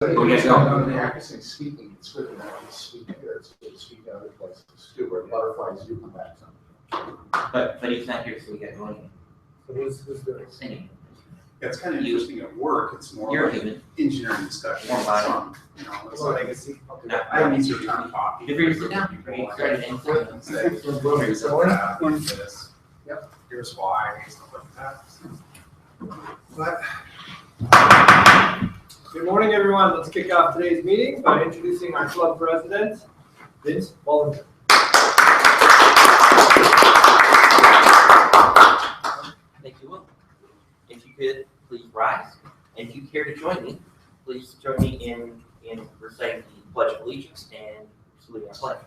Practicing speaking, it's good to not only speak here, it's good to speak other places too, where butterflies do come back some. But he's not here, so we get going. So who's doing it? Anyway. Yeah, it's kind of interesting at work. It's more You're like human. engineering discussion. More about You know, it's Well, like, legacy. I don't need to turn talking. If you're sit down, People you like, started anything. say, here's that, here's this. Yep. Here's why, stuff like that. But, good morning, everyone. Let's kick off today's meeting by introducing our club president, Vince Bollinger. Thank you, Will. If you could, please rise. And if you care to join me, please join me in reciting the Pledge of Allegiance and saluting our flag.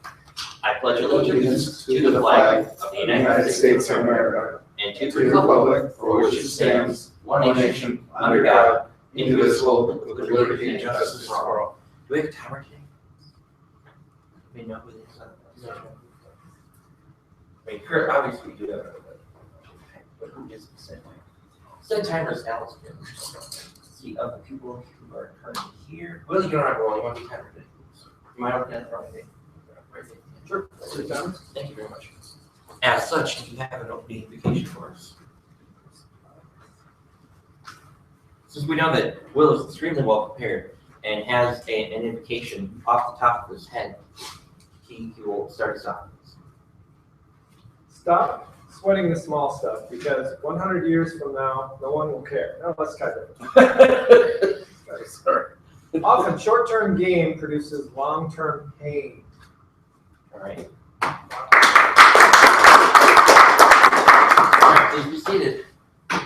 I pledge allegiance to the flag of the United States of America and to the republic for which it stands, one nation, under God, indivisible, with liberty and justice for all. Do we have a timer today? We know who this is. I mean, Kurt, obviously we do have, but who is the same way? Set timer is Alex. See other people who are currently here. Well, you don't have to roll. You want to be timer today. You might have to run today. Sure. Thank you very much. As such, if you have an opening invitation for us. Since we know that Will is extremely well prepared and has an invocation off the top of his head, he will start us off. Stop sweating the small stuff because 100 years from now, no one will care. No, let's try that. Sorry. Often, short-term gain produces long-term pain. All right. All right, please be seated. All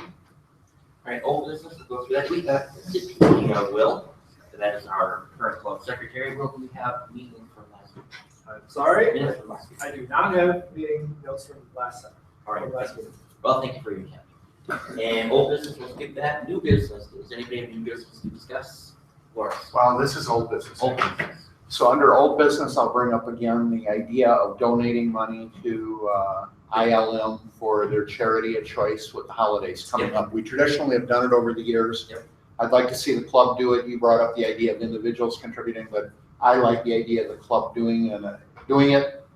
right, old business, we'll go through that. Speaking of Will, that is our current club secretary. Will, we have meeting from last week. I'm sorry, Minutes from last week. I do not have meeting notes from last time. All right. From last meeting. Well, thank you for your time. And old business, we'll skip that. New business, does anybody have new business to discuss? Laura? Well, this is old business. Old business. So under old business, I'll bring up again the idea of donating money to ILM for their charity of choice with the holidays coming up. We traditionally have done it over the years. Yep. I'd like to see the club do it. You brought up the idea of individuals contributing, but I like the idea of the club doing it,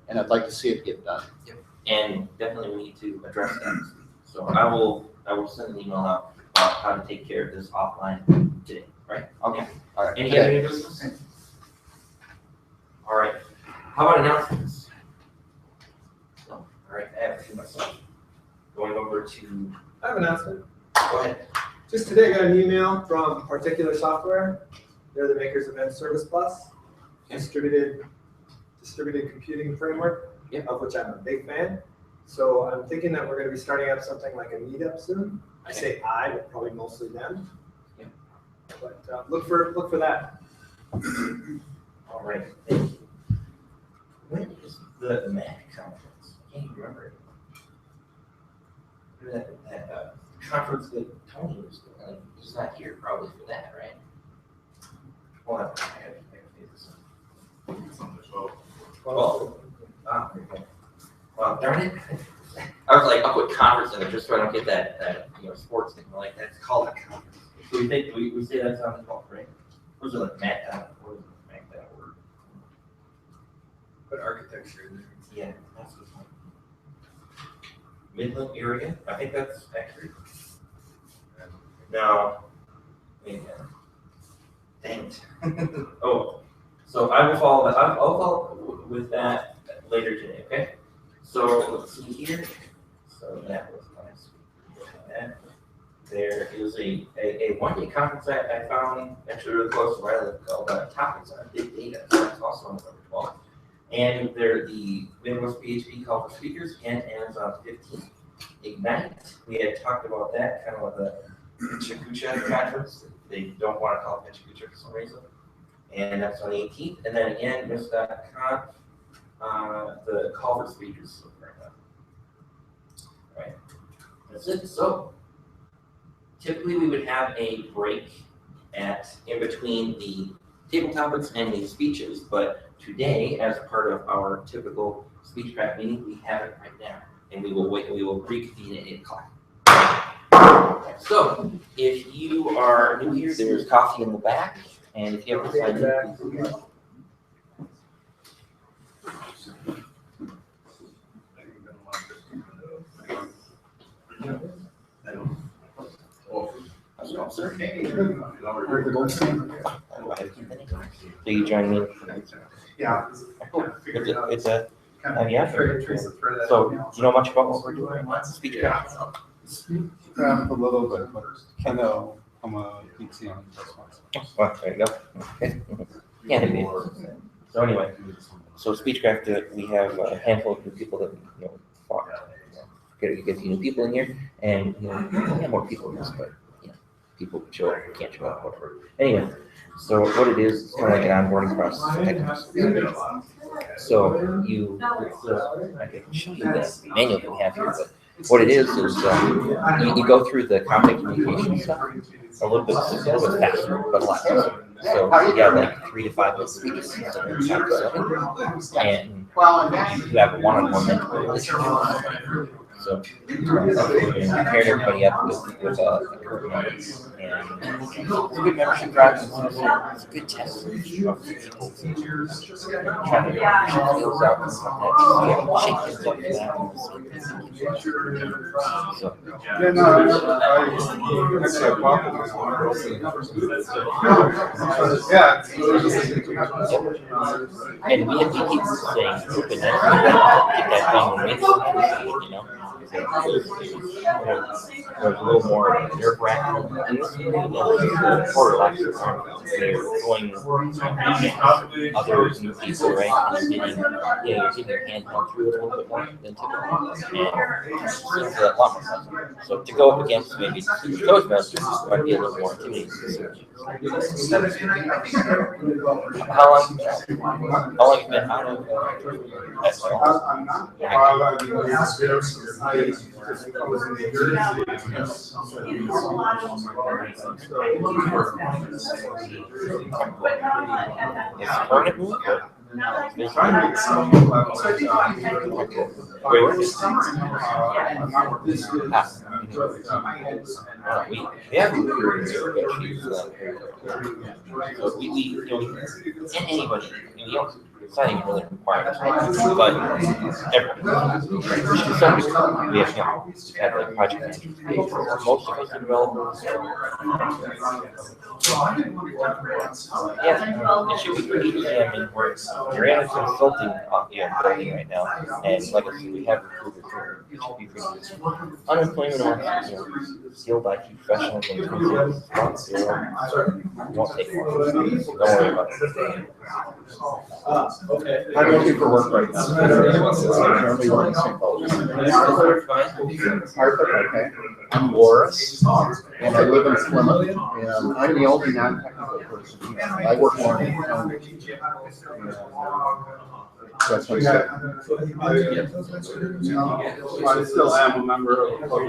and I'd like to see it get done. Yep. And definitely we need to address that. So I will send an email out about how to take care of this offline today, right? Okay. All right. Any other new business? All right. How about announcements? No. All right. I have a few myself. Going over to. I have an announcement. Go ahead. Just today, I got an email from Particular Software. They're the makers of Service Plus, distributed computing framework, of which I'm a big fan. So I'm thinking that we're going to be starting up something like a meetup soon. I say I, but probably mostly them. Yeah. But look for that. All right. Thank you. When is the MAC conference? I can't even remember it. That conference that Tony was doing, he's not here probably for that, right? Well, I have to do this. Well, darn it. I was like, I'll put conference in it just so I don't get that sports thing. Like, that's called a conference. So we think, we say that's on the 12th, right? Or is it like Mac or is it Mac that word? But architecture in there. Yeah, that's the point. Midland area, I think that's accurate. No. Maybe. Dang it. Oh, so I will follow that. I'll follow with that later today, okay? So let's see here. So that was last week. And there is a one-day conference I found actually really close to where I live called Topics on Big Data. So that's also on November 12th. And they're the Midwest PHP call for speakers and ends on 15th. Ignite, we had talked about that, kind of like the Chicucha conference. They don't want to call it Chicucha for some reason. And that's on the 18th. And then again, Miss.conf, the call for speakers. Right. That's it. So typically we would have a break in between the table topics and the speeches, but today, as part of our typical Speechcraft meeting, we have it right now, and we will reconvene at 8 o'clock. So, if you are new here, there's coffee in the back. And if you ever sign in, please. So you join me? Yeah. It's a, yeah. So, do you know much about what we're doing? Speechcraft? A little bit, but I know I'm a PT on this one. Well, there you go. Okay. Yeah, maybe. So anyway, so Speechcraft, we have a handful of new people that, get a few new people in here, and, we have more people in this, but, people show up, can't show up, whatever. Anyway, so what it is, it's kind of like an onboarding process for TechMasters. So I can show you the manual that we have here, but what it is you go through the content communication stuff a little bit faster, but a lot faster. So you have like 3 to 5 minute speeches instead of 5 to 7, and you have a one-on-one mentor relationship. So paired everybody up with a current member, and it's a good membership drive. It's a good test of people trying to get skills out and stuff like that. Shake things up for that. So, Yeah, no, I actually a yeah. and we keep saying open that get that done when there's a little more nerve-wracking, and this is more relaxed. They're going other new people, right? And you're getting your hand held through it a little bit more than typical. And it's a lot more fun. So to go up against maybe Toastmasters might be a little more intimidating. How long have you been out of It's a permanent move? Wait, where is we have and anybody, it's not even really required, but everyone. To some degree, we have, had like project managers, most of us are developers. Yeah, it should be pretty easy. I mean, you're in a consulting building right now, and like I said, we have recruiters. It should be pretty easy. Unemployment among skilled IT professionals in terms of won't take long. Don't worry about it. Okay. How do you do for work right now? Currently working in St. Paul. Arthur, okay. I'm Loris, and I live in Plymouth, and I'm the only non-technical person here. I work more in accounting. That's what I'm saying. I still am a member of the club.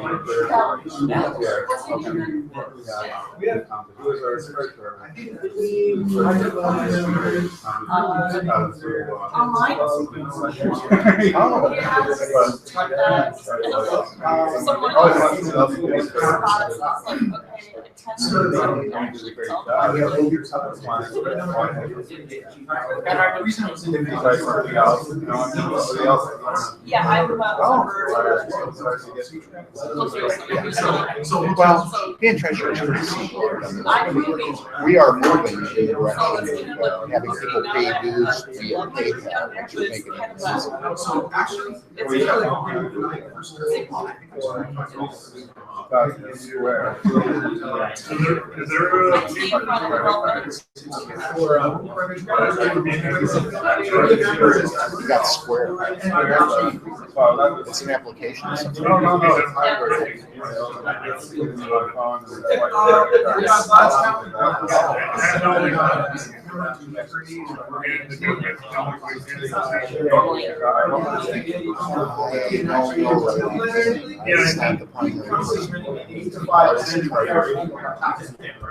Yeah, I'm Well, being treasurer is pretty simple. We are moving in the direction of having people pay dues via PayPal, which would make it easy. So actually, You got Square. It's an application.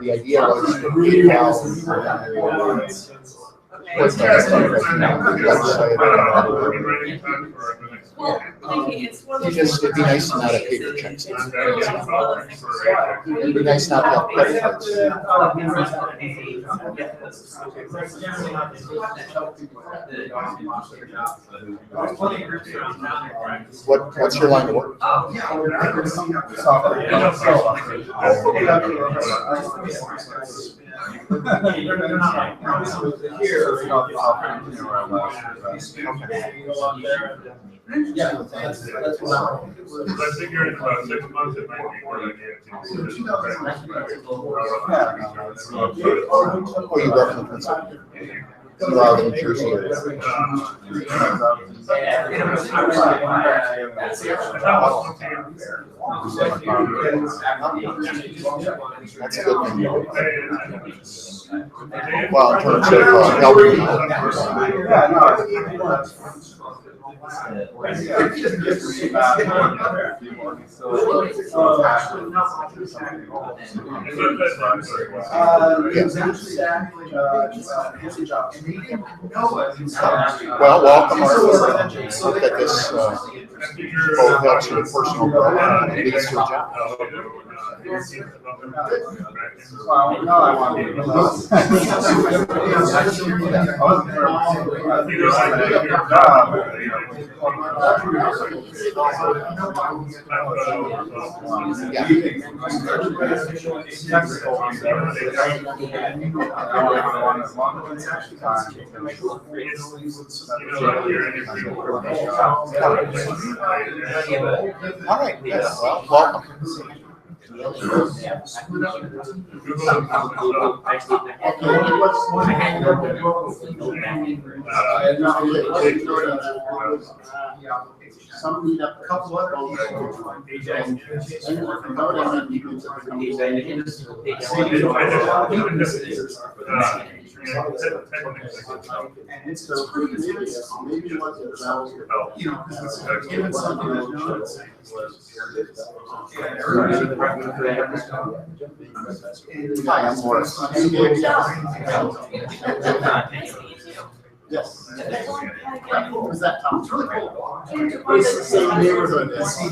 The idea was to PayPal. Well, maybe it's one of those. It'd be nice to not have paper checks. It'd be nice not to have credit cards. What's your line of work? Yeah, that's what I figure in about 6 months it might be a good idea Oh, you grew up in Pennsylvania. You're out in New Jersey. That's a good thing. Well, in terms of helping people. Well, welcome. Look at this. Both helps with personal growth and leads to a job. Well, no, I want to. All right, yes, well, welcome. Some meet up, a couple other and so maybe what the you know, given something that Hi, I'm Morris. yes. Was that Tom? It's really cool. It's the same neighborhood as. So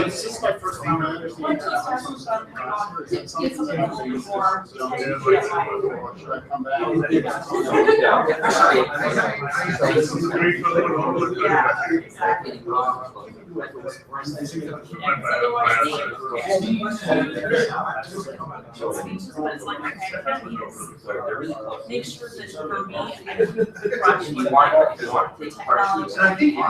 this is my first time I understand. Should I come back? Make sure that for me, I can crush you the technology. And I think, you know,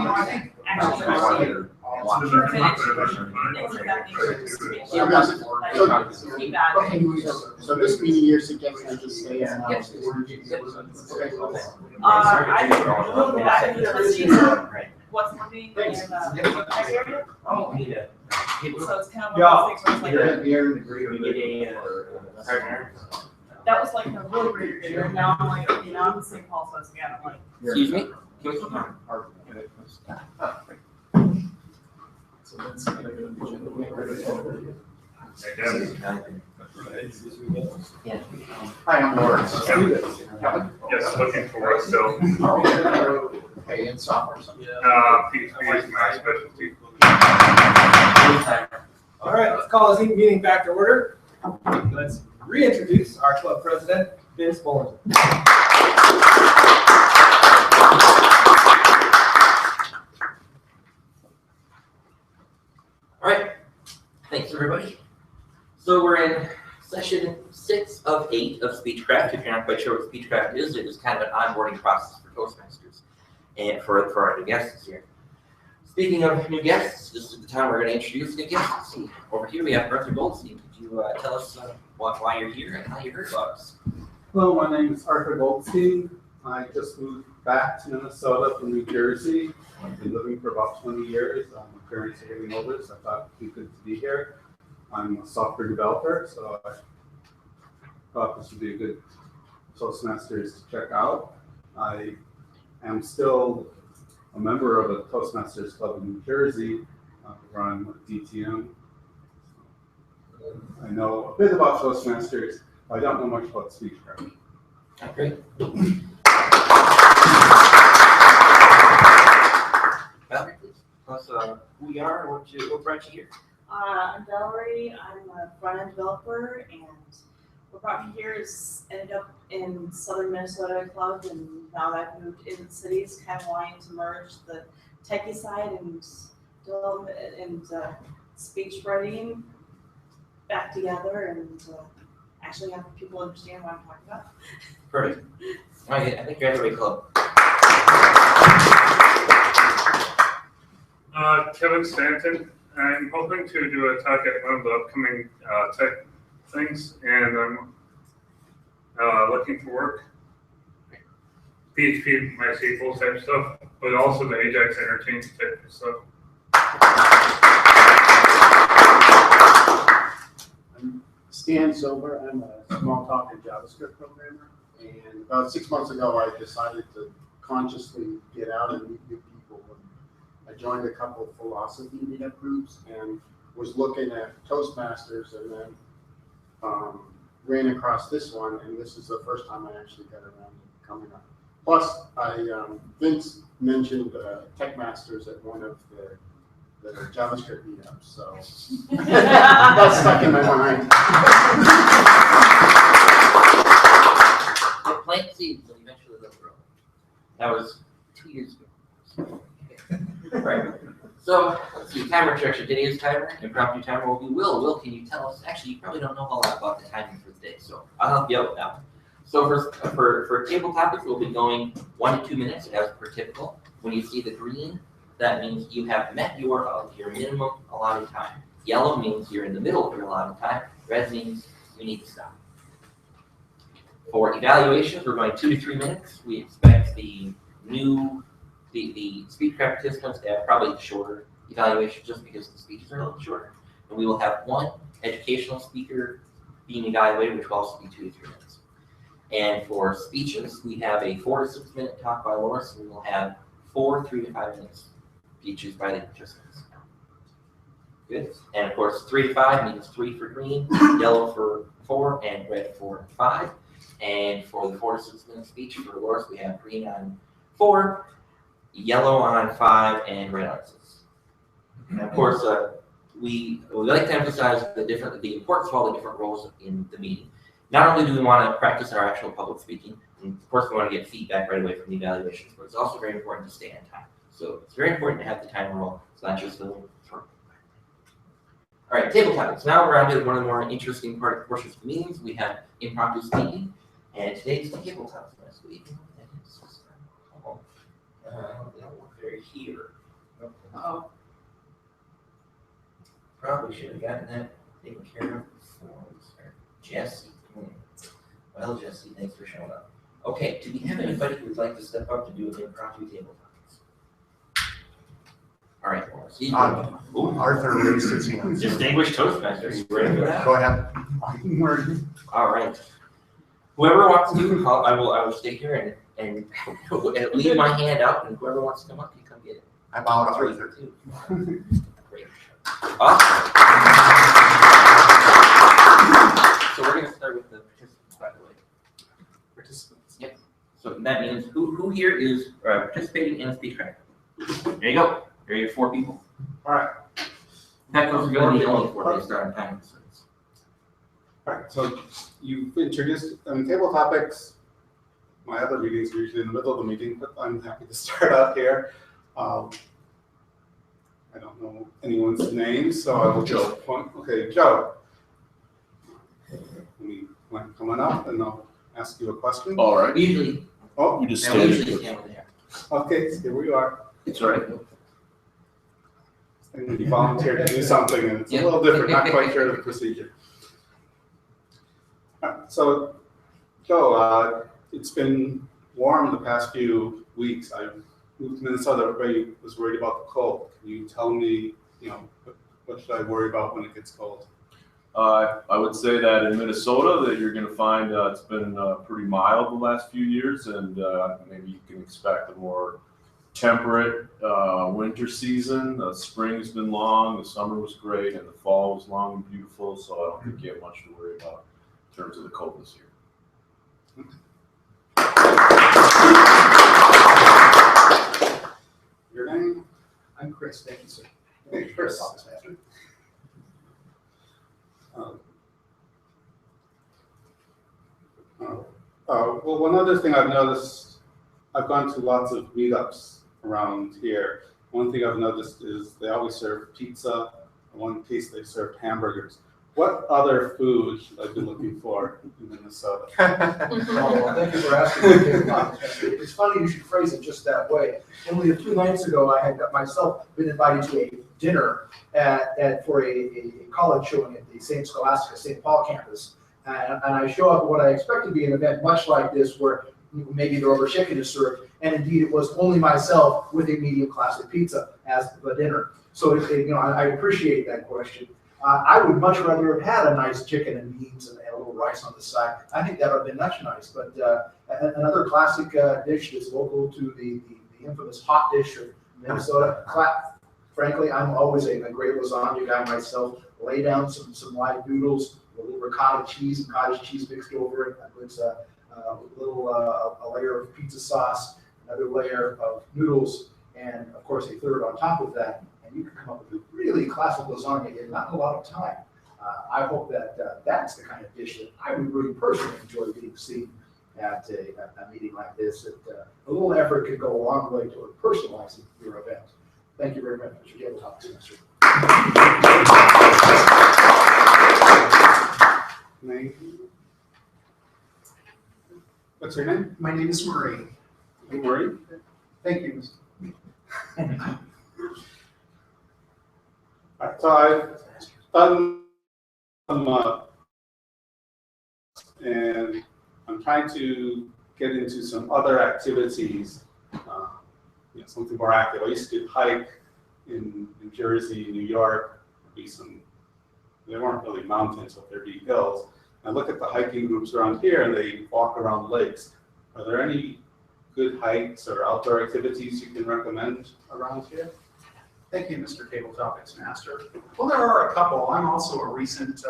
Actually, so this meeting you're suggesting I just stay in. I looked back into the see what's happening in area. Oh, yeah. So it's kind of one of those things where it's like, You're in agreement. that was like a really great year, and now I'm like, okay, now I'm in St. Paul, so again, I'm like. Excuse me? So that's gonna go to the Hi, I'm Lawrence. Yes, looking for it still. Okay, in software. PHP is my specialty. All right, let's call this meeting back to order. Let's reintroduce our club president, Vince Bollinger. All right, thanks everybody. So we're in session 6 of 8 of Speechcraft. If you're not quite sure what Speechcraft is, it is kind of an onboarding process for Toastmasters and for our new guests here. Speaking of new guests, this is the time we're going to introduce new guests. Over here we have Arthur Goldstein. Could you tell us why you're here and how you heard about us? Hello, my name is Arthur Goldstein. I just moved back to Minnesota from New Jersey. I've been living for about 20 years. My parents are getting older, so I thought it'd be good to be here. I'm a software developer, so I thought this would be a good Toastmasters to check out. I am still a member of a Toastmasters club in New Jersey, run with DTM. I know a bit about Toastmasters, but I don't know much about Speechcraft. Great. tell us who you are and what brought you here. I'm Valerie. I'm a front-end developer, and what brought me here is ended up in southern Minnesota club, and now that I've moved into the cities, kind of wanting to merge the techie side and development and speech writing back together, and actually have people understand what I'm talking about. Perfect. All right, I think you're at the right club. Kevin Stanton. I'm hoping to do a talk at one of the upcoming tech things, and I'm looking for work. PHP, MySQL type stuff, but also the Ajax interchange type of stuff. I'm Stan Silver. I'm a small talk and JavaScript programmer, and about 6 months ago, I decided to consciously get out and meet new people. I joined a couple of philosophy meetup groups and was looking at TechMasters, and then ran across this one, and this is the first time I actually got around to coming up. Plus, Vince mentioned TechMasters at one of the JavaScript meetups, so that's stuck in my mind. But plant seeds and eventually they'll grow. That was 2 years ago. Right. So let's see, timer structure. Today's timer, impromptu timer will be Will. Will, can you tell us? Actually, you probably don't know a lot about the timing for the day, so I'll help you out with that one. So for table topics, we'll be going 1 to 2 minutes as per typical. When you see the green, that means you have met your minimum allotted time. Yellow means you're in the middle of your allotted time. Red means you need to stop. For evaluations, we're going 2 to 3 minutes. We expect the Speechcraft participants to have probably shorter evaluation just because the speeches are a little shorter. And we will have 1 educational speaker being evaluated, which will also be 2 to 3 minutes. And for speeches, we have a 4 to 6 minute talk by Loris, and we will have 4 3 to 5 minutes speeches by the participants. Good. And of course, 3 to 5 means 3 for green, yellow for 4, and red for 5. And for the 4 to 6 minute speech for Loris, we have green on 4, yellow on 5, and red on 6. And of course, we like to emphasize the importance of all the different roles in the meeting. Not only do we want to practice our actual public speaking, and of course we want to get feedback right away from the evaluations, but it's also very important to stay on time. So it's very important to have the timer roll. It's not just a little short. All right, table topics. Now we're on to one of the more interesting portions of the meetings. We have impromptu speaking, and today's table topics last week. They're here. Oh. Probably should have gotten that taken care of before we start. Jesse. Well, Jesse, thanks for showing up. Okay, do we have anybody who would like to step up to do an impromptu table topics? All right, Arthur raised his hand. Distinguished Toastmasters, you ready for that? Go ahead. All right. Whoever wants to, I will stay here and leave my hand out, and whoever wants to come up, you come get it. I'm out, Arthur. Great. Awesome. So we're going to start with the participants, by the way. Participants. Yep. So that means who here is participating in a Speechcraft? There you go. There you have 4 people. All right. That goes going to be only 4 based on time. All right, so you've introduced table topics. My other meetings are usually in the middle of the meeting, but I'm happy to start out here. I don't know anyone's name, so I will just point. Okay, Joe. You want coming up, and I'll ask you a question. All right. Usually, Oh, You just we stand. usually stand over there. okay, so here we are. It's all right. And you volunteer to do something, and it's a little different, not quite sure of the procedure. All right, so, Joe, it's been warm the past few weeks. I moved to Minnesota, everybody was worried about the cold. Can you tell me, what should I worry about when it gets cold? I would say that in Minnesota that you're going to find it's been pretty mild the last few years, and maybe you can expect a more temperate winter season. The spring has been long, the summer was great, and the fall was long and beautiful, so I don't think you have much to worry about in terms of the cold this year. Your name? I'm Chris, thank you, sir. Hey, Chris. Well, one other thing I've noticed, I've gone to lots of meetups around here. One thing I've noticed is they always serve pizza. In one case, they served hamburgers. What other food I've been looking for in Minnesota? Well, thank you for asking. It's funny you should phrase it just that way. Only a few nights ago, I had myself been invited to a dinner for a college showing at the St. Scholastica, St. Paul campus. And I show up at what I expect to be an event much like this, where maybe the rubber chicken is served, and indeed it was only myself with a medium classic pizza as the dinner. So I appreciate that question. I would much rather have had a nice chicken and beans and a little rice on the side. I think that would have been much nice. But another classic dish that's local to the infamous hot dish of Minnesota. Frankly, I'm always a great lasagna guy myself. Lay down some live noodles, a little ricotta cheese and cottage cheese mixed over it. It's a layer of pizza sauce, another layer of noodles, and of course a third on top of that. And you can come up with a really classic lasagna in not a lot of time. I hope that that's the kind of dish that I would really personally enjoy being seen at a meeting like this. A little effort could go a long way toward personalizing your event. Thank you very much, Mr. Tabletop Semester. What's your name? My name is Marie. Hey, Marie. Thank you, Mr. All right, so I've done some, and I'm trying to get into some other activities, something more active. I used to hike in New Jersey, New York. They weren't really mountains, but there'd be hills. I look at the hiking groups around here, and they walk around lakes. Are there any good hikes or outdoor activities you can recommend around here? Thank you, Mr. Tabletop Master. Well, there are a couple. I'm also a recent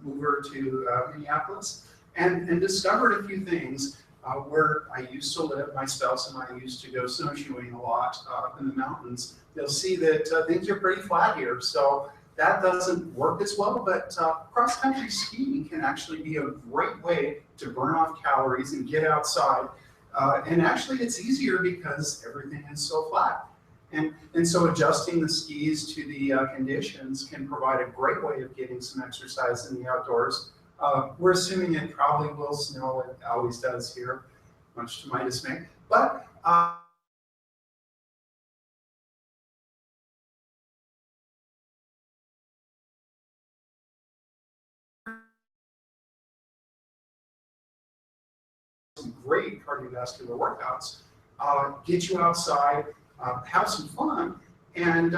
mover to Minneapolis and discovered a few things where I used to live. My spouse and I used to go snowshoeing a lot up in the mountains. You'll see that things are pretty flat here, so that doesn't work as well, but cross-country skiing can actually be a great way to burn off calories and get outside. And actually, it's easier because everything is so flat. And so adjusting the skis to the conditions can provide a great way of getting some exercise in the outdoors. We're assuming it probably will snow. It always does here, much to my dismay. But some great cardiovascular workouts. Get you outside, have some fun, and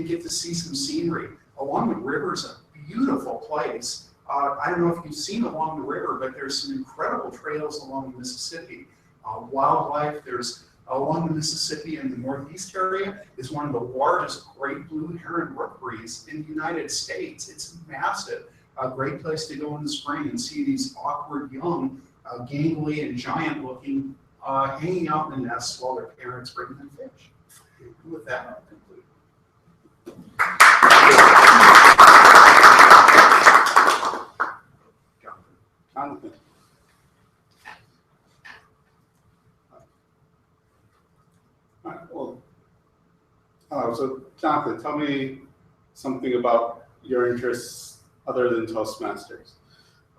get to see some scenery. Along the river is a beautiful place. I don't know if you've seen along the river, but there's some incredible trails along the Mississippi. Wildlife, there's along the Mississippi in the Northeast area is one of the largest great blue heron rookeries in the United States. It's massive. A great place to go in the spring and see these awkward young, gangly and giant looking, hanging out in the nests while their parents bring them fish. And with that, I'll conclude. Jonathan. All right, well, so Jonathan, tell me something about your interests other than Toastmasters.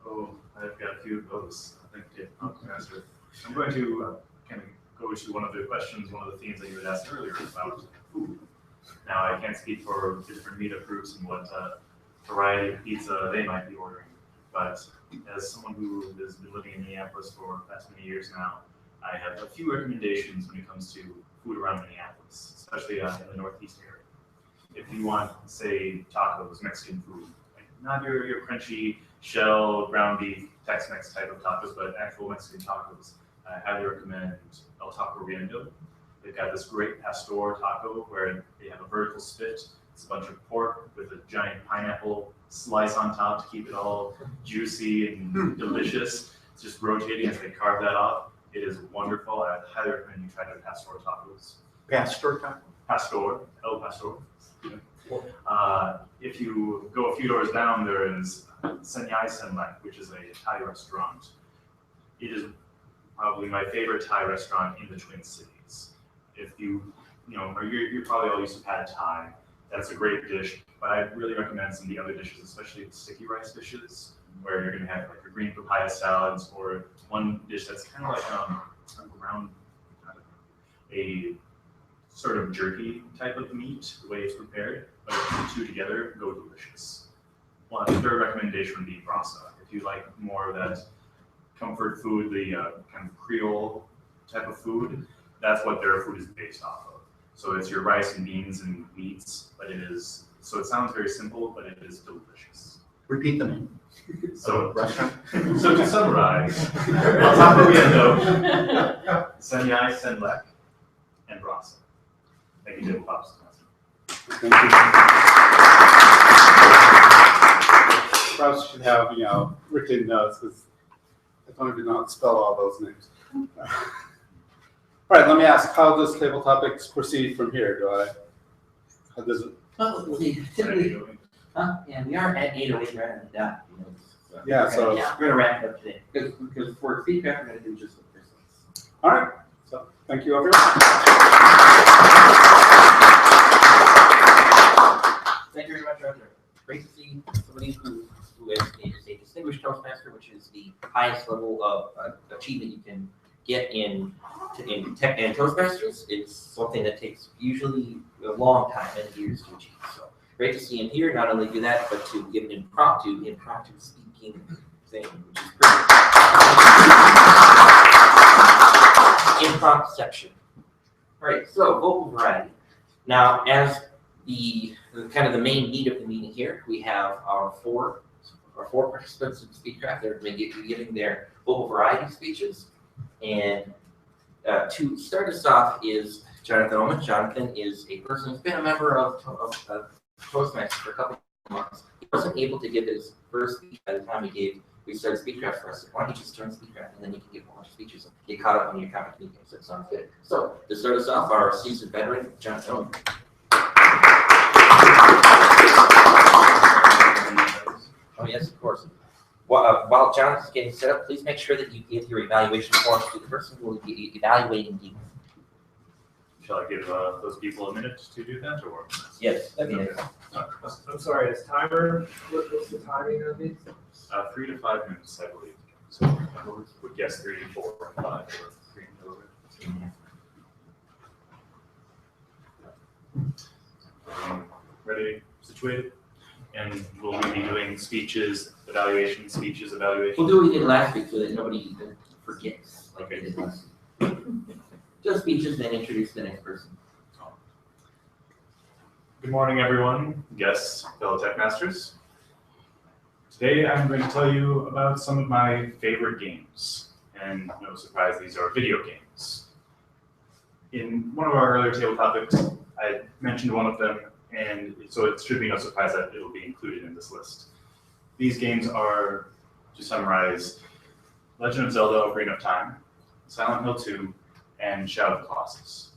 Oh, I've got a few of those. Thank you, Toastmaster. I'm going to kind of go to one of the questions, one of the themes that you had asked earlier about food. Now, I can't speak for different meetup groups and what variety of pizza they might be ordering, but as someone who has been living in Minneapolis for the past many years now, I have a few recommendations when it comes to food around Minneapolis, especially in the Northeast area. If you want, say, tacos, Mexican food, like not your crunchy shell, ground beef, Tex-Mex type of tacos, but actual Mexican tacos, I highly recommend El Taco Riendo. They've got this great pastor taco where they have a vertical spit. It's a bunch of pork with a giant pineapple slice on top to keep it all juicy and delicious. It's just rotating as they carve that off. It is wonderful. I highly recommend you try the pastor tacos. Pastor taco? Pastor, El Pastor. If you go a few doors down, there is Senyai Senlek, which is a Thai restaurant. It is probably my favorite Thai restaurant in the Twin Cities. If you're probably all used to pad Thai. That's a great dish, but I really recommend some of the other dishes, especially the sticky rice dishes, where you're going to have like your green papaya salads, or one dish that's kind of like around a sort of jerky type of meat, the way it's prepared, but the two together go delicious. Well, the third recommendation would be brasa. If you like more of that comfort food, the kind of Creole type of food, that's what their food is based off of. So it's your rice and beans and meats, but it sounds very simple, but it is delicious. Repeat the name. So to summarize, on top of Viendo, Senyai, Senlek, and brasa. Thank you, Jim Pops. Thank you. Perhaps should have, written notes, because I don't even know how to spell all those names. All right, let me ask, how does table topics proceed from here? How does it? Well, typically, yeah, we are at 8:08 right on the dot. Yeah, so. We're gonna wrap it up today, because for feedback, we're gonna do just the first ones. All right, so thank you, everyone. Thank you very much, Roger. Great to see somebody who is a distinguished Toastmaster, which is the highest level of achievement you can get in tech and Toastmasters. It's something that takes usually a long time, many years to achieve. So great to see him here. Not only do that, but to give an impromptu speaking thing, which is pretty impromptu section. All right, so vocal variety. Now, as the kind of the main meat of the meeting here, we have our four participants in Speechcraft. They're going to be giving their vocal variety speeches. And to start us off is Jonathan Oman. Jonathan is a person who's been a member of Toastmasters for a couple of months. He wasn't able to give his first speech by the time we started Speechcraft for us. Why don't you just join Speechcraft and then you can give a bunch of speeches and get caught up on your comic meetings. That sounds good. So to start us off, our seasoned veteran, Jonathan Oman. Oh yes, of course. While Jonathan's getting set up, please make sure that you give your evaluation forms to the person who will be evaluating you. Shall I give those people a minute to do that, or? Yes. Okay. I'm sorry, is timer, what's the timing of these? 3 to 5 minutes, I believe. So I would guess 3 to 4 or 5 or 3 and ready, situated? And will we be doing speeches, evaluations? We'll do what we did last week so that nobody even forgets like they did last week. Just speeches, then introduce the next person. Good morning, everyone, guests, fellow TechMasters. Today I'm going to tell you about some of my favorite games. And no surprise, these are video games. In one of our earlier table topics, I mentioned one of them, and so it should be no surprise that it will be included in this list. These games are, to summarize, Legend of Zelda: Ocarina of Time, Silent Hill 2, and Shadow of the Colossus.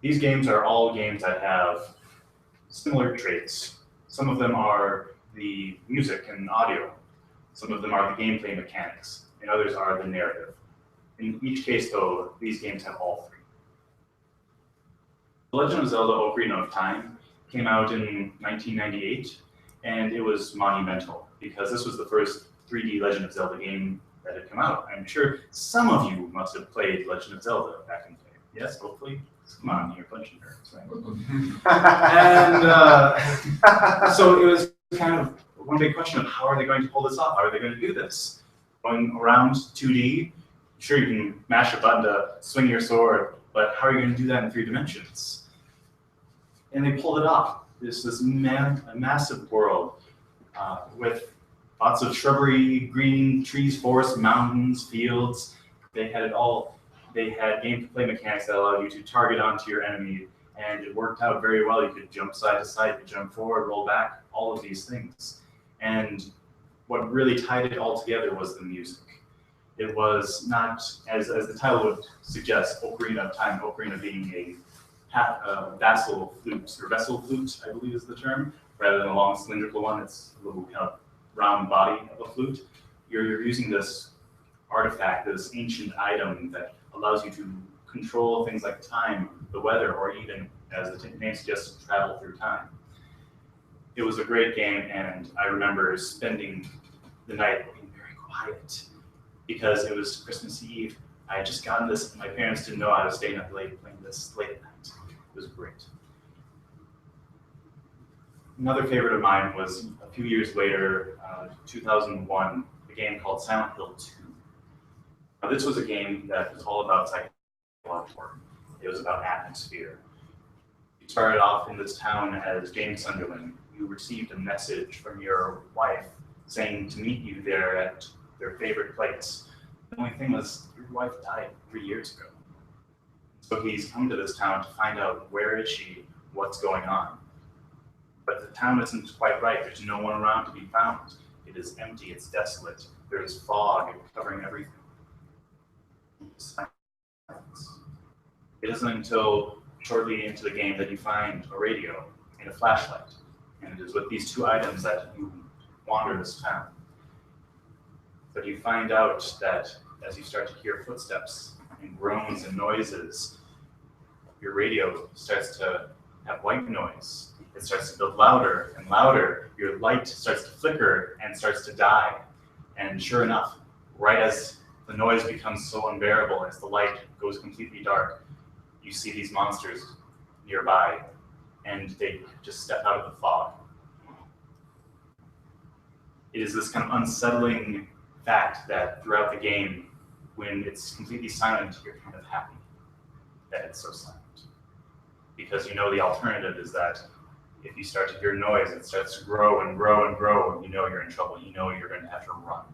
These games are all games that have similar traits. Some of them are the music and audio. Some of them are the gameplay mechanics, and others are the narrative. In each case, though, these games have all three. The Legend of Zelda: Ocarina of Time came out in 1998, and it was monumental because this was the first 3D Legend of Zelda game that had come out. I'm sure some of you must have played Legend of Zelda back in the day. Yes, hopefully. Come on, you're punching nerds, right? And so it was kind of one big question of how are they going to pull this off? How are they going to do this? Going around 2D, sure, you can mash a button to swing your sword, but how are you going to do that in 3 dimensions? And they pulled it off. There's this massive world with lots of shrubbery, green trees, forests, mountains, fields. They had it all. They had gameplay mechanics that allowed you to target onto your enemy, and it worked out very well. You could jump side to side, you could jump forward, roll back, all of these things. And what really tied it all together was the music. It was not, as the title would suggest, Ocarina of Time, Ocarina being a vassal flute, or vessel flute, I believe is the term, rather than a long cylindrical one. It's a little kind of round body of a flute. You're using this artifact, this ancient item that allows you to control things like time, the weather, or even, as the name suggests, travel through time. It was a great game, and I remember spending the night being very quiet because it was Christmas Eve. I had just gotten this, and my parents didn't know I was staying up late playing this late at night. It was great. Another favorite of mine was a few years later, 2001, a game called Silent Hill 2. Now, this was a game that was all about psychological work. It was about atmosphere. You started off in this town as Jane Sunderland. You received a message from your wife saying to meet you there at their favorite place. The only thing was, your wife died 3 years ago. So he's come to this town to find out where is she, what's going on. But the town isn't quite right. There's no one around to be found. It is empty, it's desolate. There is fog covering everything. Silence. It isn't until shortly into the game that you find a radio and a flashlight. And it is with these two items that you wander this town. But you find out that as you start to hear footsteps and groans and noises, your radio starts to have white noise. It starts to build louder and louder. Your light starts to flicker and starts to die. And sure enough, right as the noise becomes so unbearable, as the light goes completely dark, you see these monsters nearby, and they just step out of the fog. It is this kind of unsettling fact that throughout the game, when it's completely silent, you're kind of happy that it's so silent. Because you know the alternative is that if you start to hear noise, it starts to grow and grow and grow, and you know you're in trouble. You know you're going to have to run.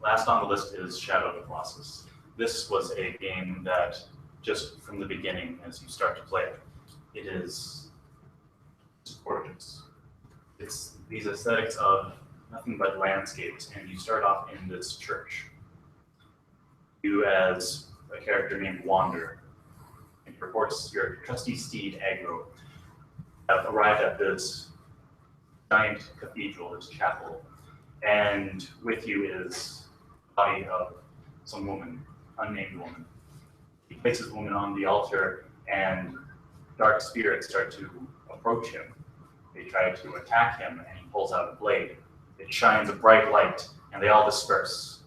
Last on the list is Shadow of the Colossus. This was a game that, just from the beginning, as you start to play it, it's gorgeous. It's these aesthetics of nothing but landscapes, and you start off in this church. You, as a character named Wander, and your horse, your trusty steed, Agro, have arrived at this giant cathedral, this chapel, and with you is the body of some woman, unnamed woman. He places the woman on the altar, and dark spirits start to approach him. They try to attack him, and he pulls out a blade. It shines a bright light, and they all disperse.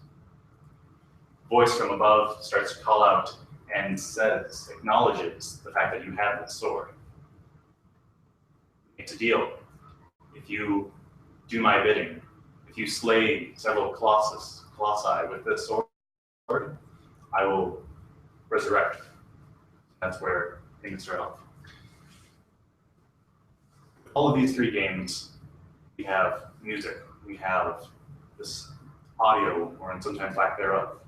A voice from above starts to call out and acknowledges the fact that you have this sword. It's a deal. If you do my bidding, if you slay several colossi with this sword, I will resurrect. That's where things start off. All of these three games, we have music, we have this audio, or sometimes lack thereof.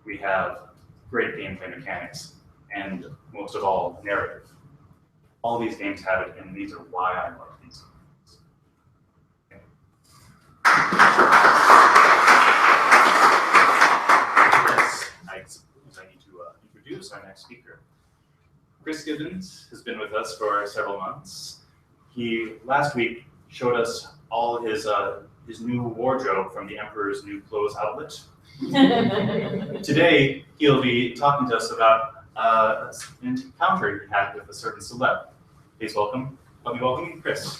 We have great gameplay mechanics, and most of all, narrative. All these games have it, and these are why I love these games. I need to introduce our next speaker. Chris Gibbons has been with us for several months. He last week showed us all his new wardrobe from the Emperor's New Clothes outlet. Today, he'll be talking to us about an encounter he had with a certain celeb. Please help me welcome Chris.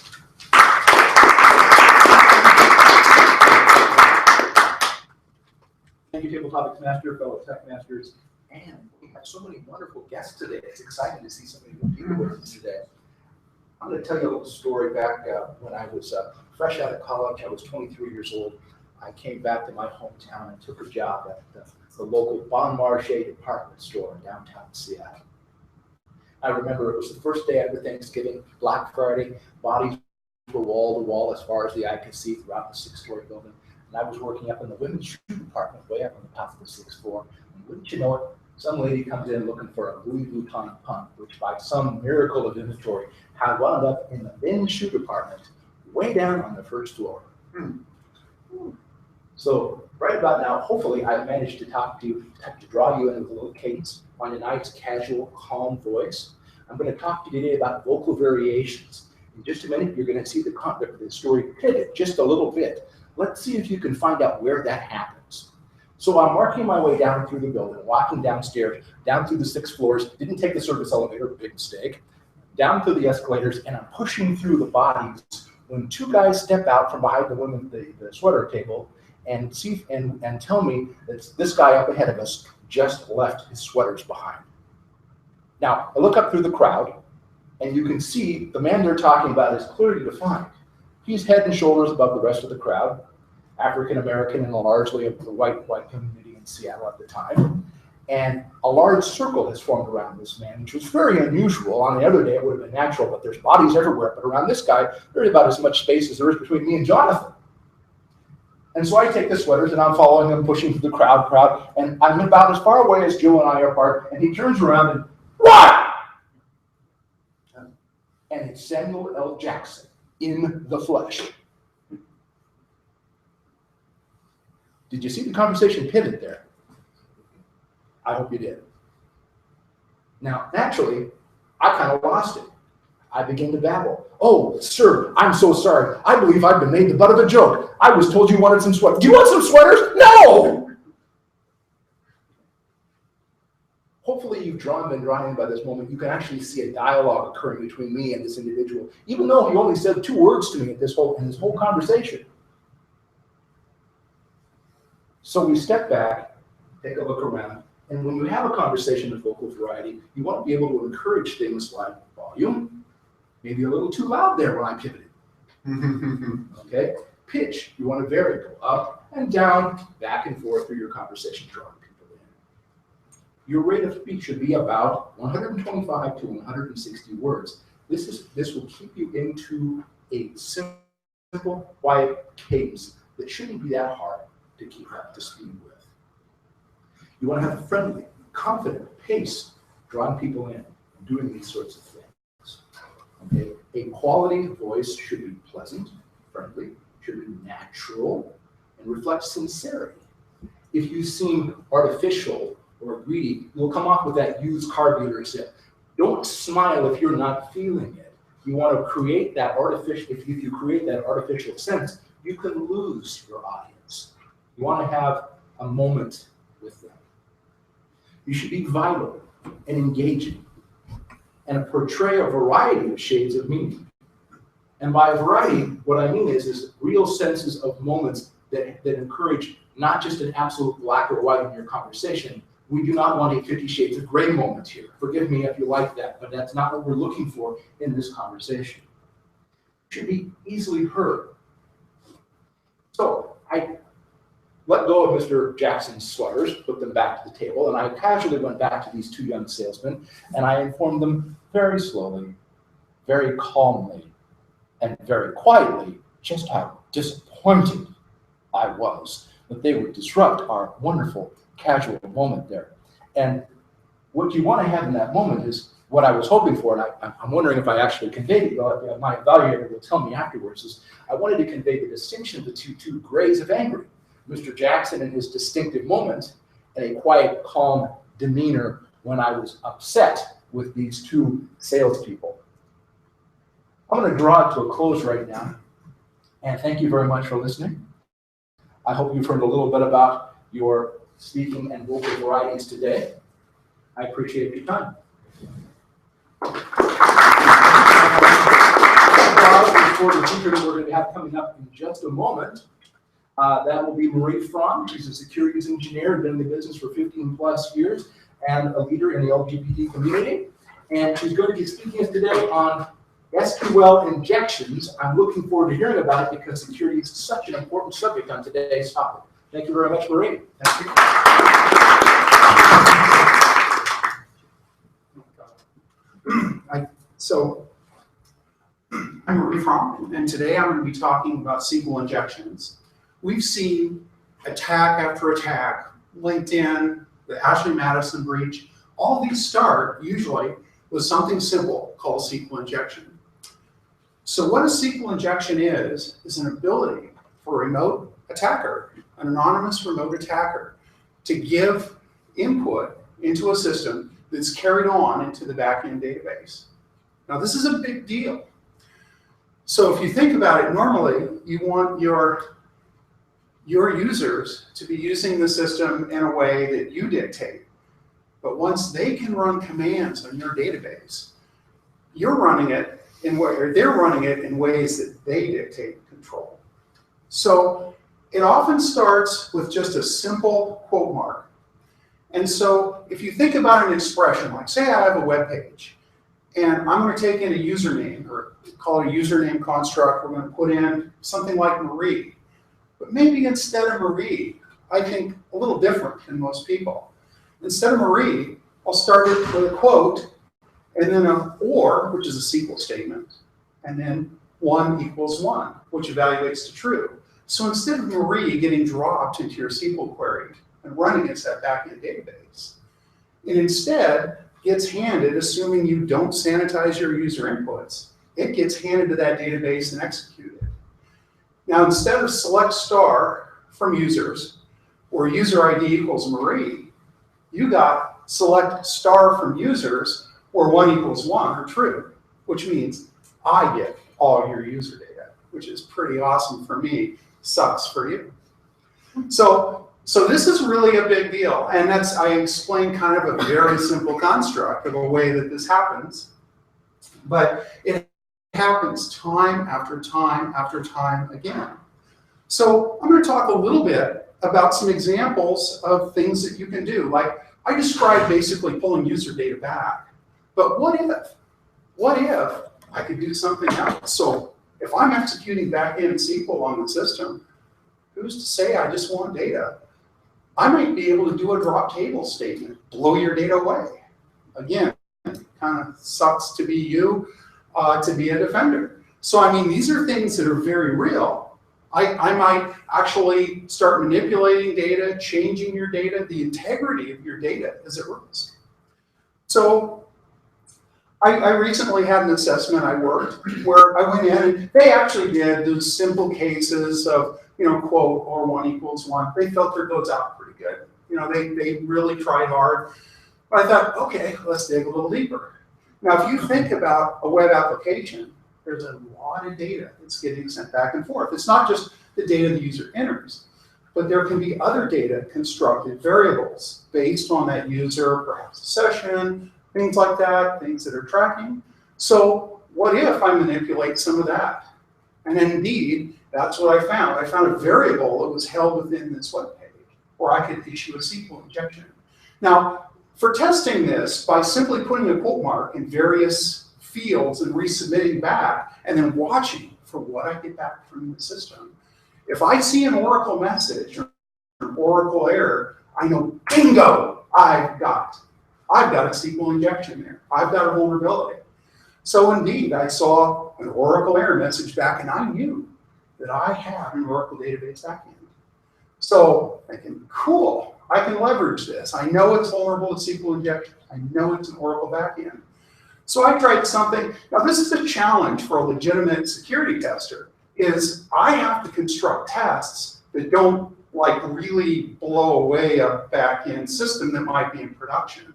Thank you, Tabletop Master, fellow TechMasters, and we have so many wonderful guests today. It's exciting to see so many good people with us today. I'm going to tell you a little story back when I was fresh out of college. I was 23 years old. I came back to my hometown and took a job at the local Bon Marché department store in downtown Seattle. I remember it was the first day after Thanksgiving, Black Friday. Bodies were wall to wall as far as the eye could see throughout the 6-story building. And I was working up in the women's shoe department, way up on the top of the 6th floor. And wouldn't you know it, some lady comes in looking for a Louis Vuitton pump, which by some miracle of inventory had wound up in the men's shoe department, way down on the 1st floor. So Right about now, hopefully I've managed to draw you into a little cadence, find a nice, casual, calm voice. I'm going to talk to you today about vocal variations. In just a minute, you're going to see the story pivot just a little bit. Let's see if you can find out where that happens. So I'm working my way down through the building, walking downstairs, down through the 6 floors, didn't take the service elevator, big mistake, down through the escalators, and I'm pushing through the bodies when 2 guys step out from behind the sweater table and tell me that this guy up ahead of us just left his sweaters behind. Now, I look up through the crowd, and you can see the man they're talking about is clearly defined. He's head and shoulders above the rest of the crowd, African-American and largely of the white community in Seattle at the time. And a large circle has formed around this man, which was very unusual. On the other day, it would have been natural, but there's bodies everywhere. But around this guy, there's about as much space as there is between me and Jonathan. And so I take the sweaters, and I'm following him, pushing through the crowd, and I'm about as far away as Joe and I are apart, and he turns around and, what? And it's Samuel L. Jackson in the flesh. Did you see the conversation pivot there? I hope you did. Now, naturally, I kind of lost it. I began to babble. Oh, sir, I'm so sorry. I believe I've been made the butt of a joke. I was told you wanted some sweaters. Do you want some sweaters? No! Hopefully you've been drawn in by this moment. You can actually see a dialogue occurring between me and this individual, even though he only said 2 words to me in this whole conversation. So we step back, take a look around, and when you have a conversation with vocal variety, you want to be able to encourage things like volume, maybe a little too loud there when I pivoted. Okay? Pitch, you want to vary, go up and down, back and forth through your conversation, drawing people in. Your rate of speech should be about 125 to 160 words. This will keep you into a simple, quiet cadence that shouldn't be that hard to keep up to speed with. You want to have a friendly, confident pace, drawing people in, doing these sorts of things. Okay? A quality voice should be pleasant, friendly, should be natural, and reflect sincerity. If you seem artificial or greedy, you'll come off with that used car dealer zip. Don't smile if you're not feeling it. You want to create that artificial, if you create that artificial sense, you can lose your audience. You want to have a moment with them. You should be vital and engaging and portray a variety of shades of meaning. And by a variety, what I mean is real senses of moments that encourage not just an absolute black or white in your conversation. We do not want a 50 Shades of Gray moment here. Forgive me if you like that, but that's not what we're looking for in this conversation. It should be easily heard. So I let go of Mr. Jackson's sweaters, put them back to the table, and I casually went back to these 2 young salesmen, and I informed them very slowly, very calmly, and very quietly just how disappointed I was that they would disrupt our wonderful casual moment there. And what you want to have in that moment is what I was hoping for, and I'm wondering if I actually conveyed it, my evaluator will tell me afterwards, is I wanted to convey the distinction between 2 grays of angry. Mr. Jackson in his distinctive moment, and a quiet, calm demeanor when I was upset with these 2 salespeople. I'm going to draw it to a close right now, and thank you very much for listening. I hope you've heard a little bit about your speaking and vocal varieties today. I appreciate your time. For the speaker that we're going to have coming up in just a moment. That will be Marie Fromm. She's a securities engineer, been in the business for 15 plus years, and a leader in the LGBT community. And she's going to be speaking today on SQL injections. I'm looking forward to hearing about it because security is such an important subject on today's topic. Thank you very much, Marie. Thank you. So, I'm Marie Fromm, and today I'm going to be talking about SQL injections. We've seen attack after attack, LinkedIn, the Ashley Madison breach. All these start usually with something simple called SQL injection. So what a SQL injection is an ability for remote attacker, an anonymous remote attacker, to give input into a system that's carried on into the backend database. Now, this is a big deal. So if you think about it, normally you want your users to be using the system in a way that you dictate. But once they can run commands on your database, you're running it in or they're running it in ways that they dictate and control. So it often starts with just a simple quote mark. And so if you think about an expression, like say I have a web page, and I'm going to take in a username, or call it a username construct. We're going to put in something like Marie. But maybe instead of Marie, I think a little different than most people. Instead of Marie, I'll start it with a quote, and then an or, which is a SQL statement, and then 1 equals 1, which evaluates to true. So instead of Marie getting dropped into your SQL query and running against that backend database, it instead gets handed, assuming you don't sanitize your user inputs, it gets handed to that database and executed. Now, instead of select star from users, or user ID equals Marie, you got select star from users, or 1 equals 1, or true, which means I get all your user data, which is pretty awesome for me, sucks for you. So this is really a big deal, and I explained kind of a very simple construct of a way that this happens, but it happens time after time after time again. So I'm going to talk a little bit about some examples of things that you can do. Like I described basically pulling user data back, but what if I could do something else? So if I'm executing backend SQL on the system, who's to say I just want data? I might be able to do a drop table statement, blow your data away. Again, kind of sucks to be you, to be a defender. So I mean, these are things that are very real. I might actually start manipulating data, changing your data. The integrity of your data is at risk. So I recently had an assessment I worked where I went in and they actually did those simple cases of, quote, or 1 equals 1. They filtered those out pretty good. They really tried hard. But I thought, okay, let's dig a little deeper. Now, if you think about a web application, there's a lot of data that's getting sent back and forth. It's not just the data the user enters, but there can be other data constructed variables based on that user, perhaps a session, things like that, things that are tracking. So what if I manipulate some of that? And indeed, that's what I found. I found a variable that was held within this web page, where I could issue a SQL injection. Now, for testing this, by simply putting a quote mark in various fields and resubmitting back, and then watching for what I get back from the system, if I see an Oracle message or an Oracle error, I know, bingo, I've got a SQL injection there. I've got a vulnerability. So indeed, I saw an Oracle error message back, and I knew that I had an Oracle database backend. So thinking, cool, I can leverage this. I know it's vulnerable to SQL injection. I know it's an Oracle backend. So I tried something. Now this is a challenge for a legitimate security tester, is I have to construct tests that don't really blow away a backend system that might be in production.